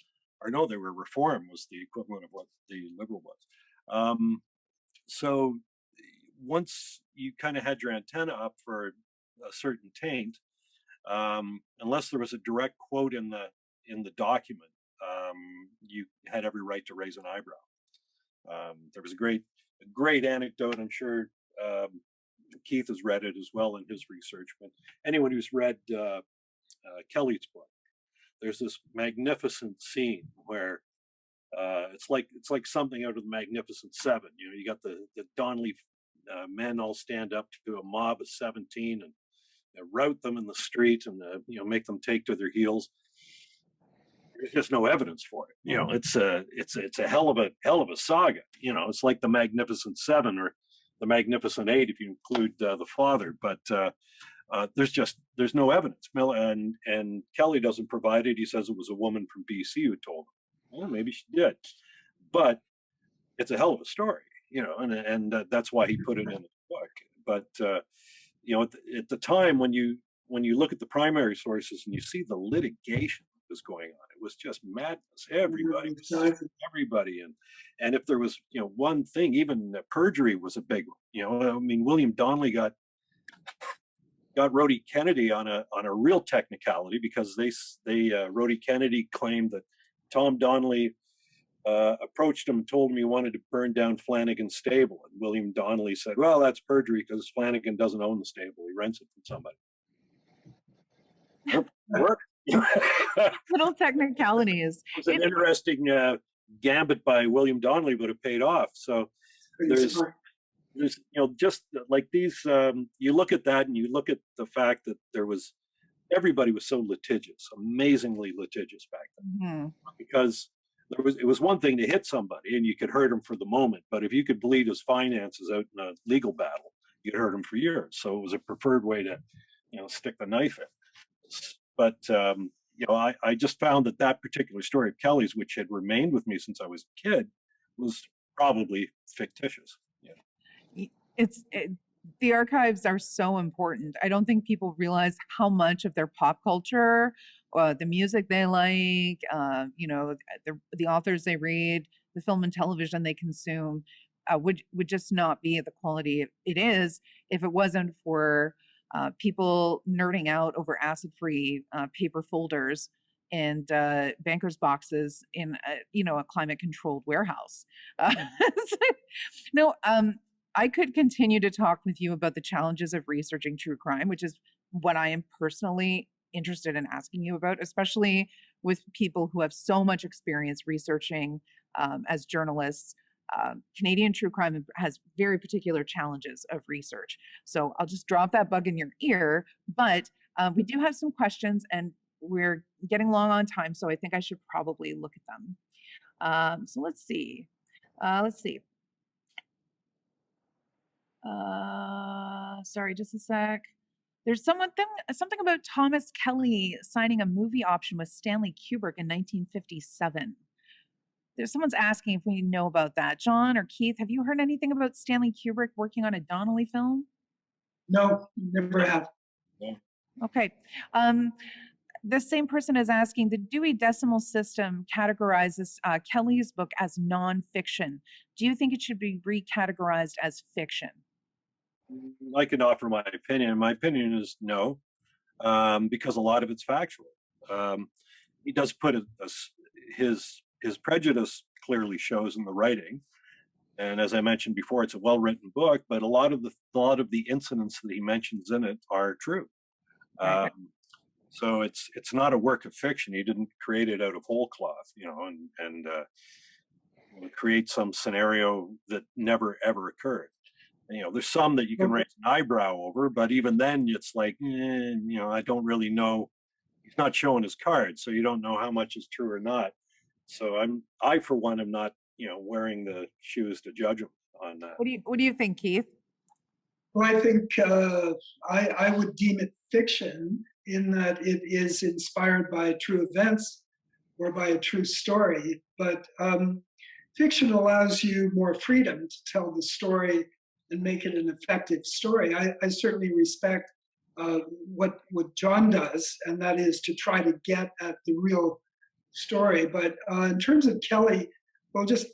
Or no, they were Reform was the equivalent of what the liberal was. So once you kind of had your antenna up for a certain taint, unless there was a direct quote in the document, you had every right to raise an eyebrow. There was a great anecdote. I'm sure Keith has read it as well in his research. But anyone who's read Kelly's book, there's this magnificent scene where it's like something out of the Magnificent Seven. You know, you got the Donnelly men all stand up to a mob of 17 and rout them in the street and make them take to their heels. There's just no evidence for it. You know, it's a hell of a saga. You know, it's like the Magnificent Seven or the Magnificent Eight if you include the father. But there's no evidence. And Kelly doesn't provide it. He says it was a woman from BC who told him. Well, maybe she did, but it's a hell of a story. You know, and that's why he put it in the book. But at the time when you look at the primary sources and you see the litigation that was going on, it was just madness. Everybody, and if there was one thing, even perjury was a big one. I mean, William Donnelly got Rhodey Kennedy on a real technicality because Rhodey Kennedy claimed that Tom Donnelly approached him and told him he wanted to burn down Flanagan's stable. And William Donnelly said, well, that's perjury because Flanagan doesn't own the stable. He rents it from somebody. Work. Little technicalities. It was an interesting gambit by William Donnelly, but it paid off. So there's just like these, you look at that and you look at the fact that everybody was so litigious, amazingly litigious back then. Because it was one thing to hit somebody and you could hurt him for the moment, but if you could bleed his finances out in a legal battle, you could hurt him for years. So it was a preferred way to, stick the knife in. But I just found that particular story of Kelly's, which had remained with me since I was a kid, was probably fictitious. The archives are so important. I don't think people realize how much of their pop culture, the music they like, the authors they read, the film and television they consume, would just not be at the quality it is if it wasn't for people nerding out over acid-free paper folders and bankers boxes in a climate-controlled warehouse. I could continue to talk with you about the challenges of researching true crime, which is what I am personally interested in asking you about, especially with people who have so much experience researching as journalists. Canadian true crime has very particular challenges of research. So I'll just drop that bug in your ear, but we do have some questions and we're getting long on time, so I think I should probably look at them. So let's see. Sorry, just a sec. There's something about Thomas Kelly signing a movie option with Stanley Kubrick in 1957. Someone's asking if we know about that. John or Keith, have you heard anything about Stanley Kubrick working on a Donnelly film? No, never have. Okay. The same person is asking, the Dewey Decimal System categorizes Kelly's book as nonfiction. Do you think it should be recategorized as fiction? I can offer my opinion. My opinion is no, because a lot of it's factual. He does put his prejudice clearly shows in the writing, and as I mentioned before, it's a well-written book. But a lot of the incidents that he mentions in it are true. Right. So it's not a work of fiction. He didn't create it out of whole cloth, and create some scenario that never ever occurred. There's some that you can raise an eyebrow over, but even then it's like, I don't really know. He's not showing his cards, so you don't know how much is true or not. So I for one am not, wearing the shoes to judge him on that. What do you think, Keith? Well, I think I would deem it fiction in that it is inspired by true events or by a true story. But fiction allows you more freedom to tell the story and make it an effective story. I certainly respect what John does, and that is to try to get at the real story. But in terms of Kelly, well, just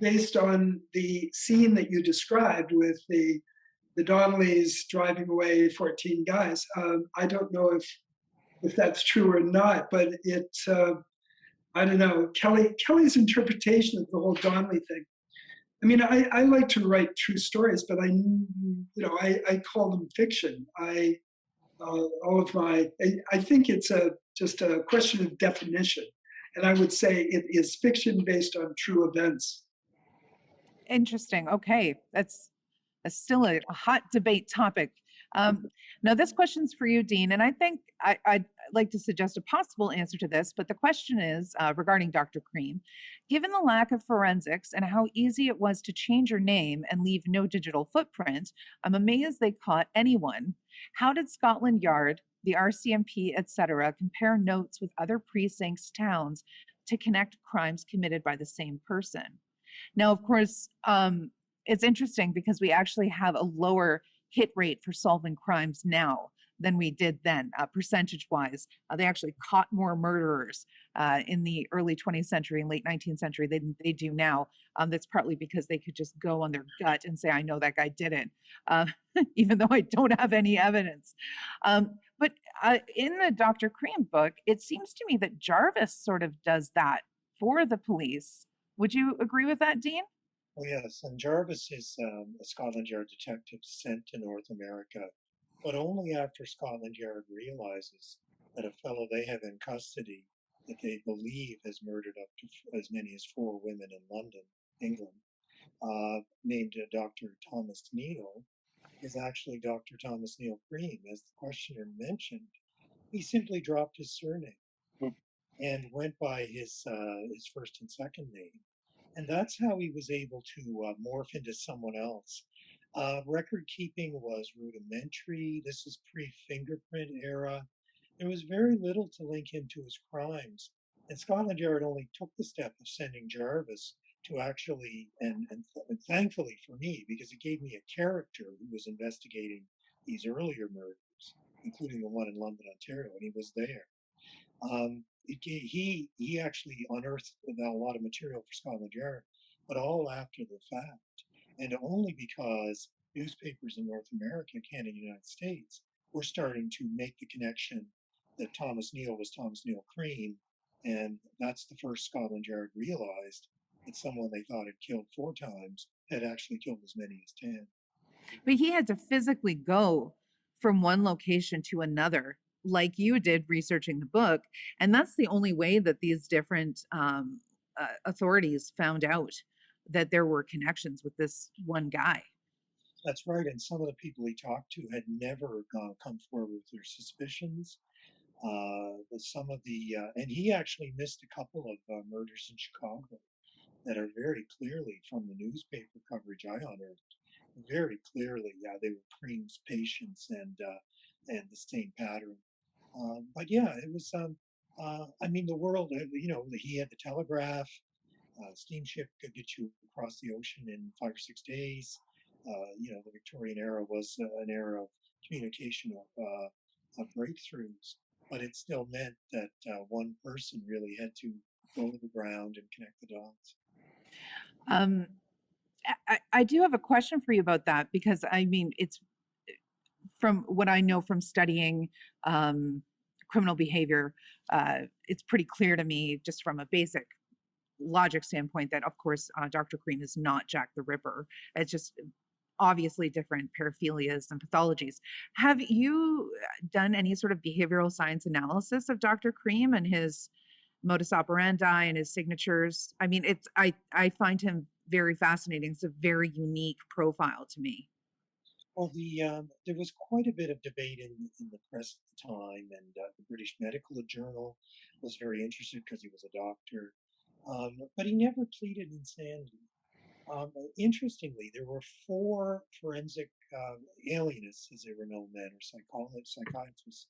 based on the scene that you described with the Donnellys driving away 14 guys, I don't know if that's true or not, but I don't know. Kelly's interpretation of the whole Donnelly thing. I mean, I like to write true stories, but I call them fiction. All of I think it's just a question of definition, and I would say it is fiction based on true events. Interesting. Okay, that's still a hot debate topic. Now, this question's for you, Dean, and I think I'd like to suggest a possible answer to this. But the question is regarding Dr. Cream. Given the lack of forensics and how easy it was to change your name and leave no digital footprint, I'm amazed they caught anyone. How did Scotland Yard, the RCMP, etc., compare notes with other precincts, towns to connect crimes committed by the same person? Now, of course, it's interesting because we actually have a lower hit rate for solving crimes now than we did then, percentage wise. They actually caught more murderers in the early 20th century and late 19th century than they do now. That's partly because they could just go on their gut and say, I know that guy did it, even though I don't have any evidence. But in the Dr. Cream book, it seems to me that Jarvis sort of does that for the police. Would you agree with that, Dean? Oh, yes, and Jarvis is a Scotland Yard detective sent to North America, but only after Scotland Yard realizes that a fellow they have in custody that they believe has murdered up to as many as 4 women in London, England, named Dr. Thomas Neal, is actually Dr. Thomas Neal Cream. As the questioner mentioned, he simply dropped his surname and went by his first and second name, and that's how he was able to morph into someone else. Record keeping was rudimentary. This is pre-fingerprint era. There was very little to link him to his crimes, and Scotland Yard only took the step of sending Jarvis to actually, and thankfully for me, because it gave me a character who was investigating these earlier murders, including the one in London, Ontario, and he was there. He actually unearthed a lot of material for Scotland Yard, but all after the fact, and only because newspapers in North America, Canada, and the United States were starting to make the connection that Thomas Neal was Thomas Neal Cream, and that's the first Scotland Yard realized that someone they thought had killed 4 times had actually killed as many as 10. But he had to physically go from one location to another, like you did researching the book. And that's the only way that these different authorities found out that there were connections with this one guy. That's right, and some of the people he talked to had never come forward with their suspicions. Some of the and he actually missed a couple of murders in Chicago that are very clearly from the newspaper coverage I unearthed. Very clearly, yeah, they were Cream's patients and the same pattern. But yeah, it was. I mean, the world. He had the telegraph. Steamship could get you across the ocean in 5 or 6 days. The Victorian era was an era of communication of breakthroughs, but it still meant that one person really had to go to the ground and connect the dots. Um, I do have a question for you about that because I mean, it's from what I know from studying criminal behavior, it's pretty clear to me just from a basic logic standpoint that, of course, Dr. Cream is not Jack the Ripper. It's just obviously different paraphilias and pathologies. Have you done any sort of behavioral science analysis of Dr. Cream and his modus operandi and his signatures? I mean, I find him very fascinating. It's a very unique profile to me. Well, there was quite a bit of debate in the press at the time, and the British Medical Journal was very interested because he was a doctor, but he never pleaded insanity. Interestingly, there were 4 forensic alienists, as they were known then, or psychiatrists,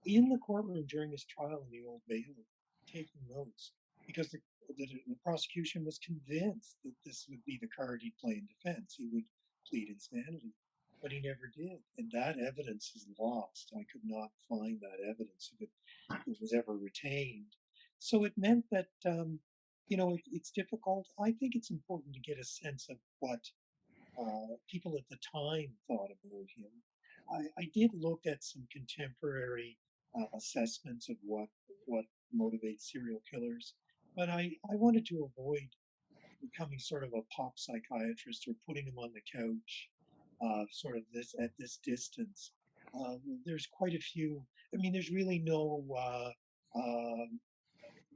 in the courtroom during his trial in the Old Bailey, taking notes, because the prosecution was convinced that this would be the card he'd play in defense. He would plead insanity, but he never did. And that evidence is lost. I could not find that evidence if it was ever retained. So it meant that, it's difficult. I think it's important to get a sense of what people at the time thought about him. I did look at some contemporary assessments of what motivates serial killers, but I wanted to avoid becoming sort of a pop psychiatrist or putting him on the couch, sort of this at this distance. There's quite a few. I mean, there's really no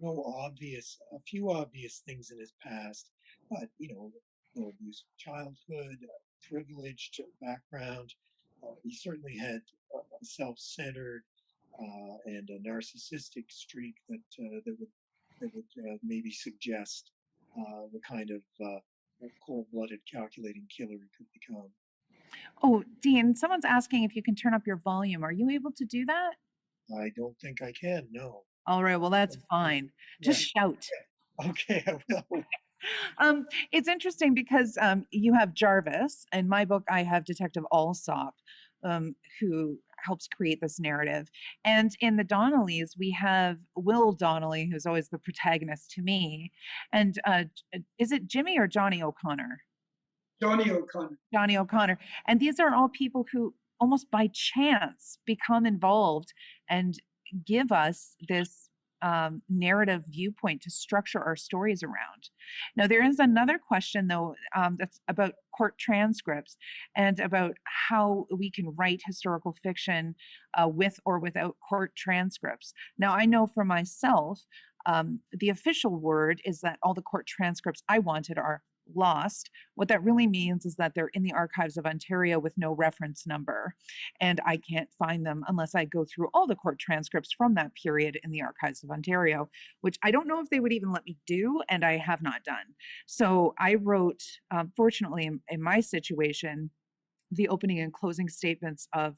obvious, a few obvious things in his past, but no abusive childhood, privileged background. He certainly had a self-centered and a narcissistic streak that would maybe suggest the kind of cold-blooded, calculating killer he could become. Oh, Dean, someone's asking if you can turn up your volume. Are you able to do that? I don't think I can. No. All right, well, that's fine. Just Yeah. shout. Okay, I will. It's interesting because you have Jarvis. In my book, I have Detective Alsop, who helps create this narrative. And in the Donnellys, we have Will Donnelly, who's always the protagonist to me. And is it Jimmy or Johnny O'Connor? Johnny O'Connor. Johnny O'Connor. And these are all people who almost by chance become involved and give us this narrative viewpoint to structure our stories around. Now, there is another question, though, that's about court transcripts and about how we can write historical fiction with or without court transcripts. Now, I know for myself, the official word is that all the court transcripts I wanted are lost. What that really means is that they're in the archives of Ontario with no reference number. And I can't find them unless I go through all the court transcripts from that period in the archives of Ontario, which I don't know if they would even let me do, and I have not done. So I wrote, fortunately, in my situation, the opening and closing statements of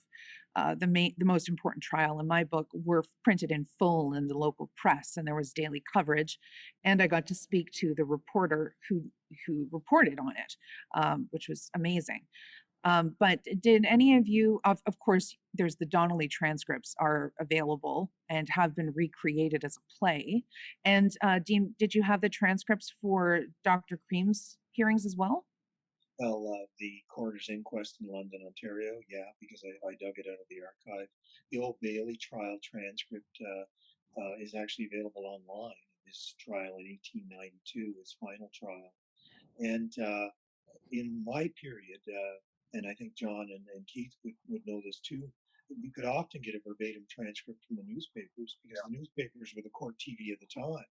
the most important trial in my book were printed in full in the local press, and there was daily coverage. And I got to speak to the reporter who reported on it, which was amazing. But did any of you, of course, there's the Donnelly transcripts are available and have been recreated as a play. And Dean, did you have the transcripts for Dr. Cream's hearings as well? Well, the coroner's inquest in London, Ontario, yeah, because I dug it out of the archive. The Old Bailey trial transcript is actually available online. His trial in 1892, his final trial. And in my period, and I think John and Keith would know this too, you could often get a verbatim transcript from the newspapers because the newspapers were the court TV of the time.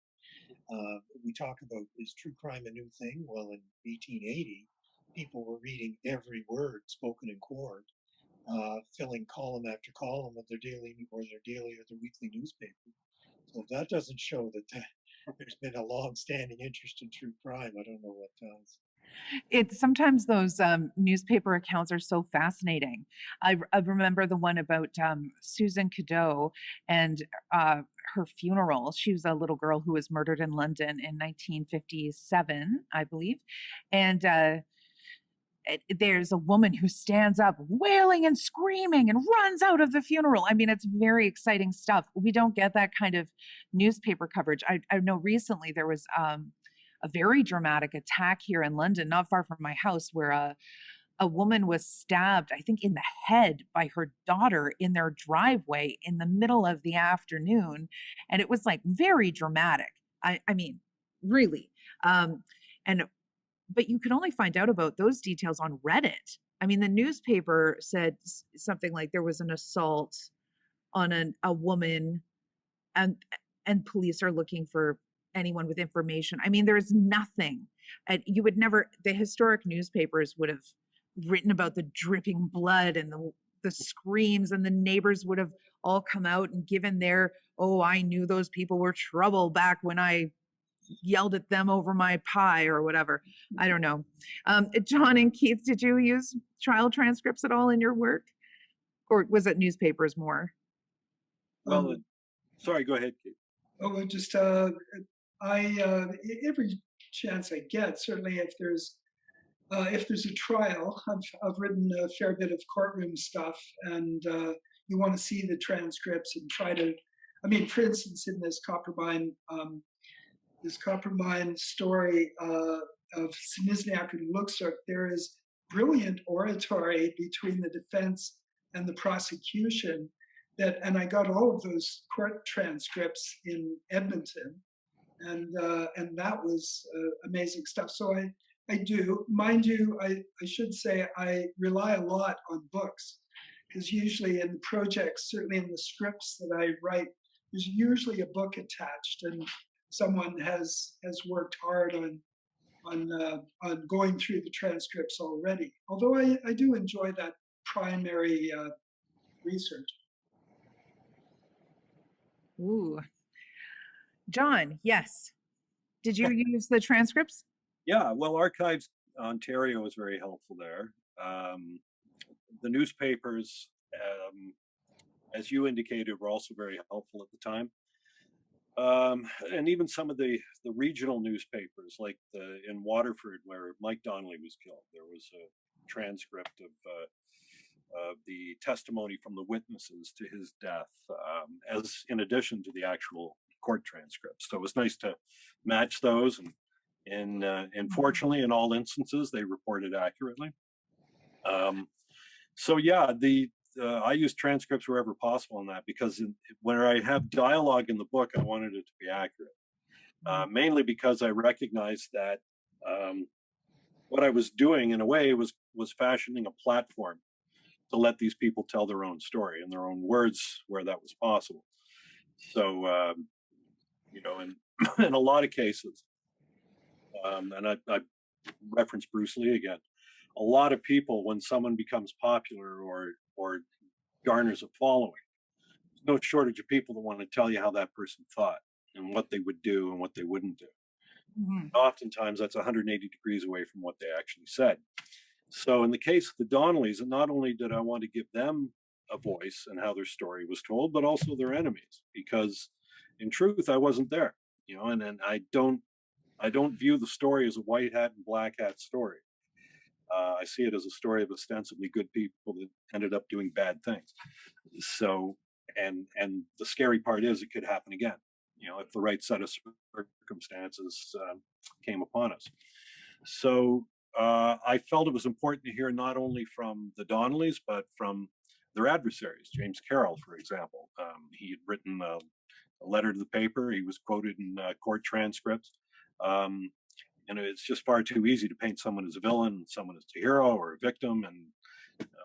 We talk about, is true crime a new thing? Well, in 1880, people were reading every word spoken in court, filling column after column of their daily or their weekly newspaper. So if that doesn't show that there's been a long-standing interest in true crime, I don't know what does. It's sometimes those newspaper accounts are so fascinating. I remember the one about Susan Cadeau and her funeral. She was a little girl who was murdered in London in 1957, I believe. And there's a woman who stands up wailing and screaming and runs out of the funeral. I mean, it's very exciting stuff. We don't get that kind of newspaper coverage. I know recently there was a very dramatic attack here in London, not far from my house, where a woman was stabbed, I think, in the head by her daughter in their driveway in the middle of the afternoon. And it was like very dramatic. I mean, really. And but you could only find out about those details on Reddit. I mean, the newspaper said something like there was an assault on a woman, and police are looking for anyone with information. I mean, there's nothing. And you would never, the historic newspapers would have written about the dripping blood and the screams, and the neighbors would have all come out and given their, oh, I knew those people were trouble back when I yelled at them over my pie or whatever. I don't know. John and Keith, did you use trial transcripts at all in your work? Or was it newspapers more? Well, sorry, go ahead, Keith. Oh, just every chance I get, certainly if there's if there's a trial, I've written a fair bit of courtroom stuff, and you want to see the transcripts and try to. I mean, for instance, in this Coppermine story of Sinizniak and Luxor, there is brilliant oratory between the defense and the prosecution. And I got all of those court transcripts in Edmonton, and that was amazing stuff. So I do, mind you, I should say I rely a lot on books, because usually in projects, certainly in the scripts that I write, there's usually a book attached, and someone has worked hard on going through the transcripts already. Although I do enjoy that primary research. Ooh, John, yes. Did you use the transcripts? Yeah, well, Archives Ontario was very helpful there. The newspapers, as you indicated, were also very helpful at the time. And even some of the regional newspapers, like in Waterford, where Mike Donnelly was killed, there was a transcript of the testimony from the witnesses to his death, as in addition to the actual court transcripts. So it was nice to match those, and fortunately, in all instances, they reported accurately. So yeah, I use transcripts wherever possible in that, because when I have dialogue in the book, I wanted it to be accurate. Mainly because I recognized that what I was doing, in a way, was fashioning a platform to let these people tell their own story in their own words where that was possible. So, in a lot of cases, and I reference Bruce Lee again, a lot of people, when someone becomes popular or garners a following, there's no shortage of people that want to tell you how that person thought and what they would do and what they wouldn't do. Mhm. Oftentimes, that's 180 degrees away from what they actually said. So in the case of the Donnellys, not only did I want to give them a voice and how their story was told, but also their enemies, because in truth, I wasn't there, and I don't view the story as a white hat and black hat story. I see it as a story of ostensibly good people that ended up doing bad things. So, and the scary part is it could happen again, if the right set of circumstances came upon us. So I felt it was important to hear not only from the Donnellys, but from their adversaries. James Carroll, for example, he had written a letter to the paper. He was quoted in court transcripts. And it's just far too easy to paint someone as a villain, and someone as a hero or a victim, and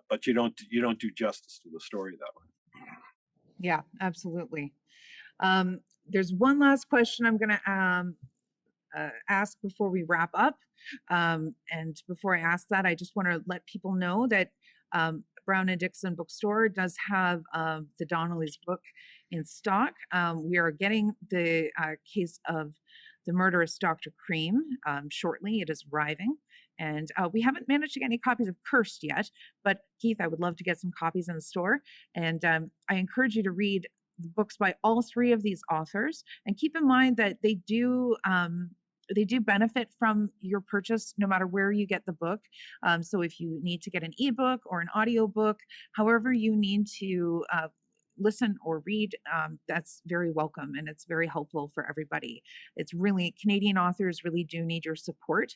but you don't do justice to the story that way. Yeah, absolutely. There's one last question I'm going to ask before we wrap up. And before I ask that, I just want to let people know that Brown and Dixon Bookstore does have the Donnellys book in stock. We are getting the case of the murderous Dr. Cream shortly. It is arriving. And we haven't managed to get any copies of Cursed yet, but Keith, I would love to get some copies in the store. And I encourage you to read the books by all three of these authors, and keep in mind that they do benefit from your purchase no matter where you get the book. So if you need to get an ebook or an audio book, however you need to listen or read, that's very welcome, and it's very helpful for everybody. It's really, Canadian authors really do need your support.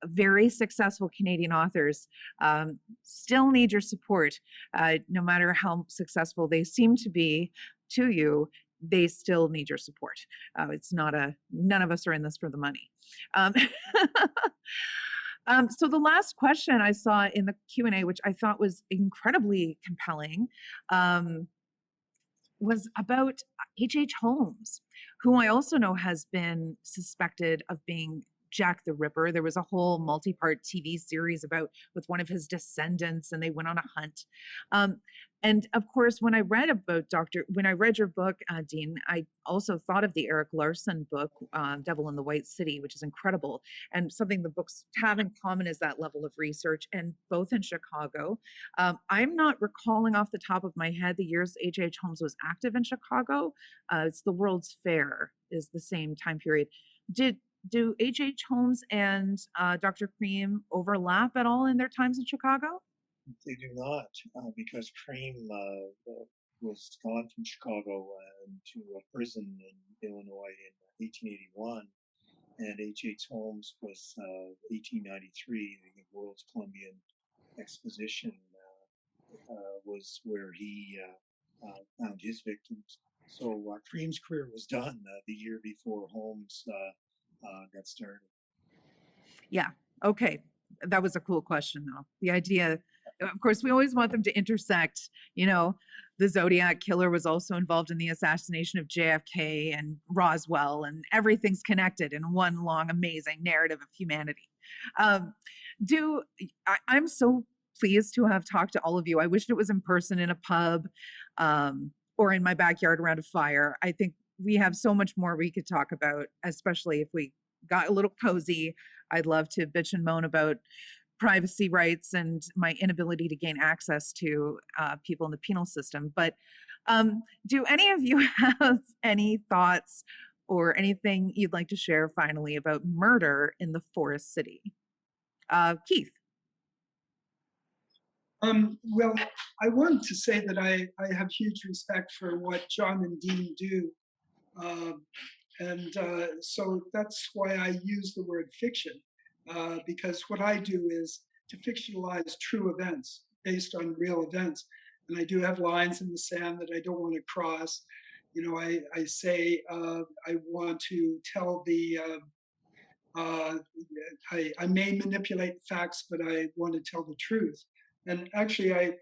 Very successful Canadian authors still need your support, no matter how successful they seem to be to you. They still need your support. It's not none of us are in this for the money. So the last question I saw in the Q&A, which I thought was incredibly compelling, was about H.H. Holmes, who I also know has been suspected of being Jack the Ripper. There was a whole multi-part TV series with one of his descendants, and they went on a hunt. And of course, when I read your book, Dean, I also thought of the Eric Larson book, Devil in the White City, which is incredible. And something the books have in common is that level of research, and both in Chicago. I'm not recalling off the top of my head the years H.H. Holmes was active in Chicago. It's the World's Fair is the same time period. do H.H. Holmes and Dr. Cream overlap at all in their times in Chicago? They do not, because Cream was gone from Chicago to a prison in Illinois in 1881, and H.H. Holmes was 1893. The World's Columbian Exposition was where he found his victims. So Cream's career was done the year before Holmes got started. Yeah. Okay. That was a cool question, though. The idea, of course, we always want them to intersect. You know, the Zodiac killer was also involved in the assassination of JFK and Roswell, and everything's connected in one long, amazing narrative of humanity. Um, I'm so pleased to have talked to all of you. I wished it was in person in a pub or in my backyard around a fire. I think we have so much more we could talk about, especially if we got a little cozy. I'd love to bitch and moan about privacy rights and my inability to gain access to people in the penal system. But do any of you have any thoughts or anything you'd like to share finally about murder in the Forest City? Keith. Well, I wanted to say that I have huge respect for what John and Dean do. Um, and so that's why I use the word fiction, because what I do is to fictionalize true events based on real events. And I do have lines in the sand that I don't want to cross. You know, I say I want to tell I may manipulate facts, but I want to tell the truth. And actually, I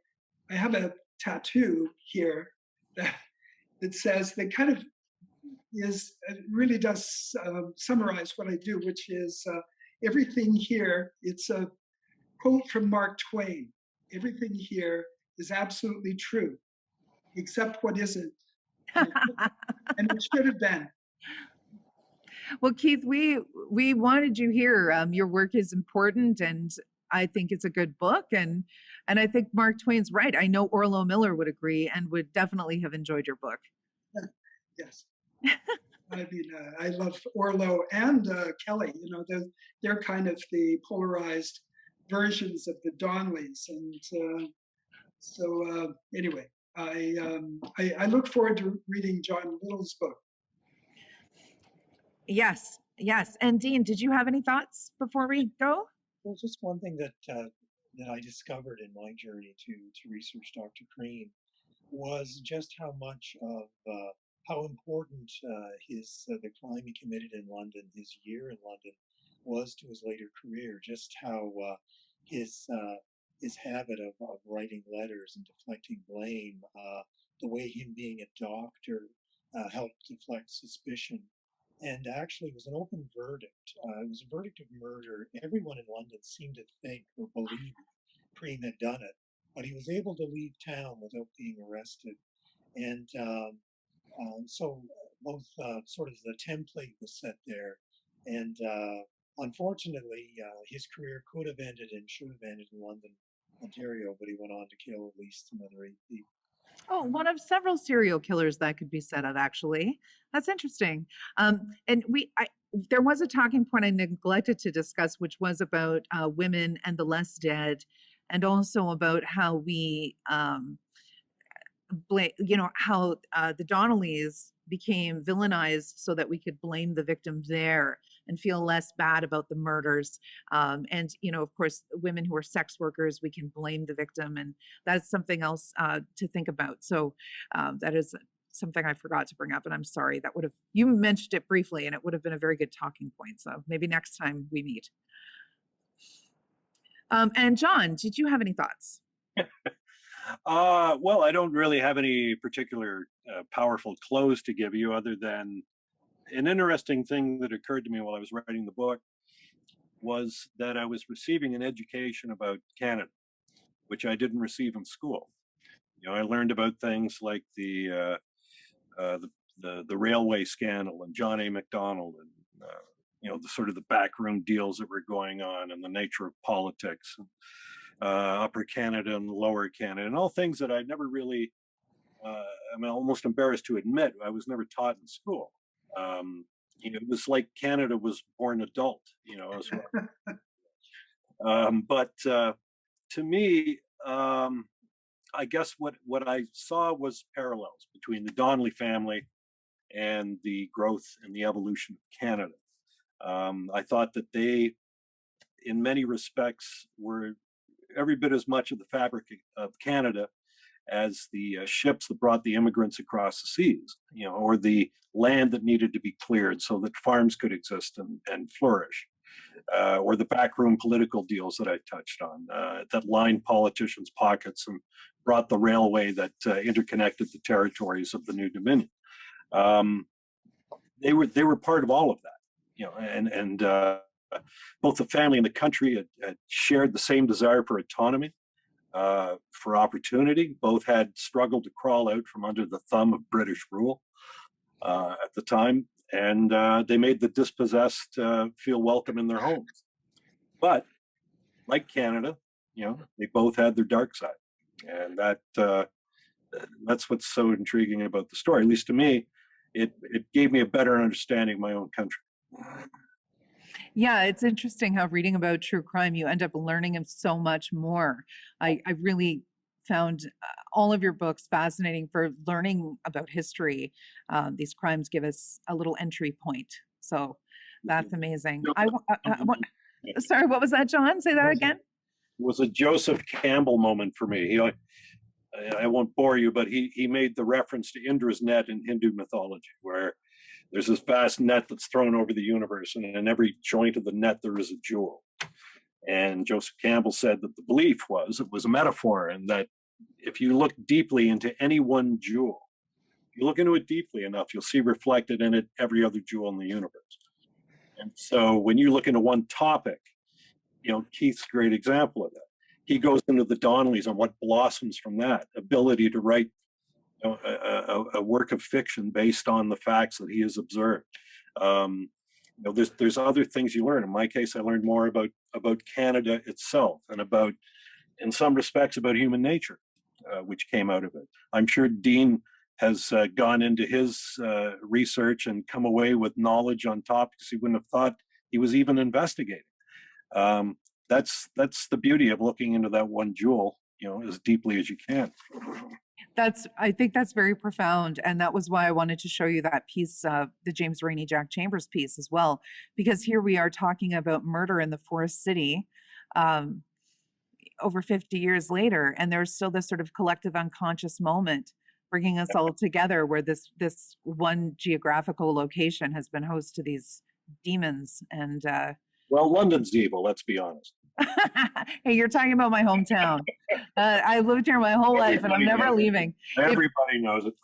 have a tattoo here that, that says that kind of really does summarize what I do, which is everything here. It's a quote from Mark Twain. Everything here is absolutely true, except what isn't, and it should have been. Well, Keith, we wanted you here. Your work is important, and I think it's a good book. And I think Mark Twain's right. I know Orlo Miller would agree and would definitely have enjoyed your book. Yes. I mean, I love Orlo and Kelly. You know, they're kind of the polarized versions of the Donnellys, and anyway, I look forward to reading John Little's book. Yes, yes. And Dean, did you have any thoughts before we go? Well, just one thing that I discovered in my journey to research Dr. Cream was just how much of how important the crime he committed in London, his year in London, was to his later career. Just how his habit of writing letters and deflecting blame, the way him being a doctor helped deflect suspicion. And actually, it was an open verdict. It was a verdict of murder. Everyone in London seemed to think or believe Cream had done it, but he was able to leave town without being arrested. And so both sort of the template was set there. And unfortunately, his career could have ended and should have ended in London, Ontario, but he went on to kill at least another 8 people. Oh, one of several serial killers that could be said of, actually. That's interesting. And there was a talking point I neglected to discuss, which was about women and the less dead, and also about how we blame, how the Donnellys became villainized so that we could blame the victim there and feel less bad about the murders. And, of course, women who are sex workers, we can blame the victim. And that's something else to think about. So that is something I forgot to bring up. And I'm sorry, you mentioned it briefly and it would have been a very good talking point. So maybe next time we meet. And John, did you have any thoughts? Well, I don't really have any particular powerful close to give you other than an interesting thing that occurred to me while I was writing the book was that I was receiving an education about Canada, which I didn't receive in school. I learned about things like the railway scandal and John A. Macdonald and the sort of the backroom deals that were going on and the nature of politics. And, Upper Canada and Lower Canada, and all things that I never really, I'm almost embarrassed to admit, I was never taught in school. it was like Canada was born adult, as well. But to me, I guess what I saw was parallels between the Donnelly family and the growth and the evolution of Canada. I thought that they, in many respects, were every bit as much of the fabric of Canada as the ships that brought the immigrants across the seas, or the land that needed to be cleared so that farms could exist and flourish, or the backroom political deals that I touched on that lined politicians' pockets and brought the railway that interconnected the territories of the new Dominion. They were part of all of that, and both the family and the country had shared the same desire for autonomy, for opportunity. Both had struggled to crawl out from under the thumb of British rule at the time, and they made the dispossessed feel welcome in their homes. But like Canada, they both had their dark side, and that's what's so intriguing about the story. At least to me, it gave me a better understanding of my own country. Yeah, it's interesting how reading about true crime, you end up learning so much more. I really found all of your books fascinating for learning about history. These crimes give us a little entry point. So that's amazing. Sorry, what was that, John? Say that again. It was a Joseph Campbell moment for me. I won't bore you, but he made the reference to Indra's net in Hindu mythology, where there's this vast net that's thrown over the universe, and in every joint of the net there is a jewel. And Joseph Campbell said that the belief it was a metaphor, and that if you look deeply into any one jewel, you look into it deeply enough, you'll see reflected in it every other jewel in the universe. And so when you look into one topic, Keith's a great example of that. He goes into the Donnellys and what blossoms from that ability to write a work of fiction based on the facts that he has observed. There's other things you learn. In my case, I learned more about Canada itself and in some respects, about human nature, which came out of it. I'm sure Dean has gone into his research and come away with knowledge on topics he wouldn't have thought he was even investigating. That's the beauty of looking into that one jewel, as deeply as you can. I think that's very profound. And that was why I wanted to show you that piece, the James Rainey Jack Chambers piece as well, because here we are talking about murder in the Forest City over 50 years later. And there's still this sort of collective unconscious moment bringing us all together, where this one geographical location has been host to these demons. And well, London's evil, let's be honest. Hey, you're talking about my hometown. I lived here my whole life, and I'm never leaving. Everybody knows it.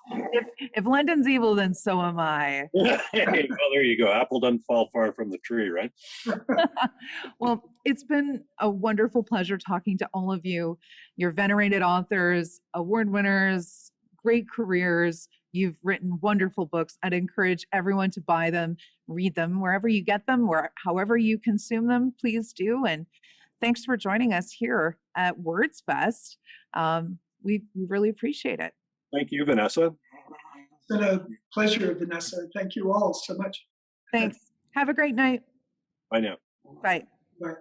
If London's evil, then so am I. Well, there you go. Apple doesn't fall far from the tree, right? Well, it's been a wonderful pleasure talking to all of you. You're venerated authors, award winners, great careers. You've written wonderful books. I'd encourage everyone to buy them, read them wherever you get them, or however you consume them, please do. And thanks for joining us here at Words Fest. We really appreciate it. Thank you, Vanessa. It's been a pleasure, Vanessa. Thank you all so much. Thanks. Have a great night. Bye now. Bye. Bye.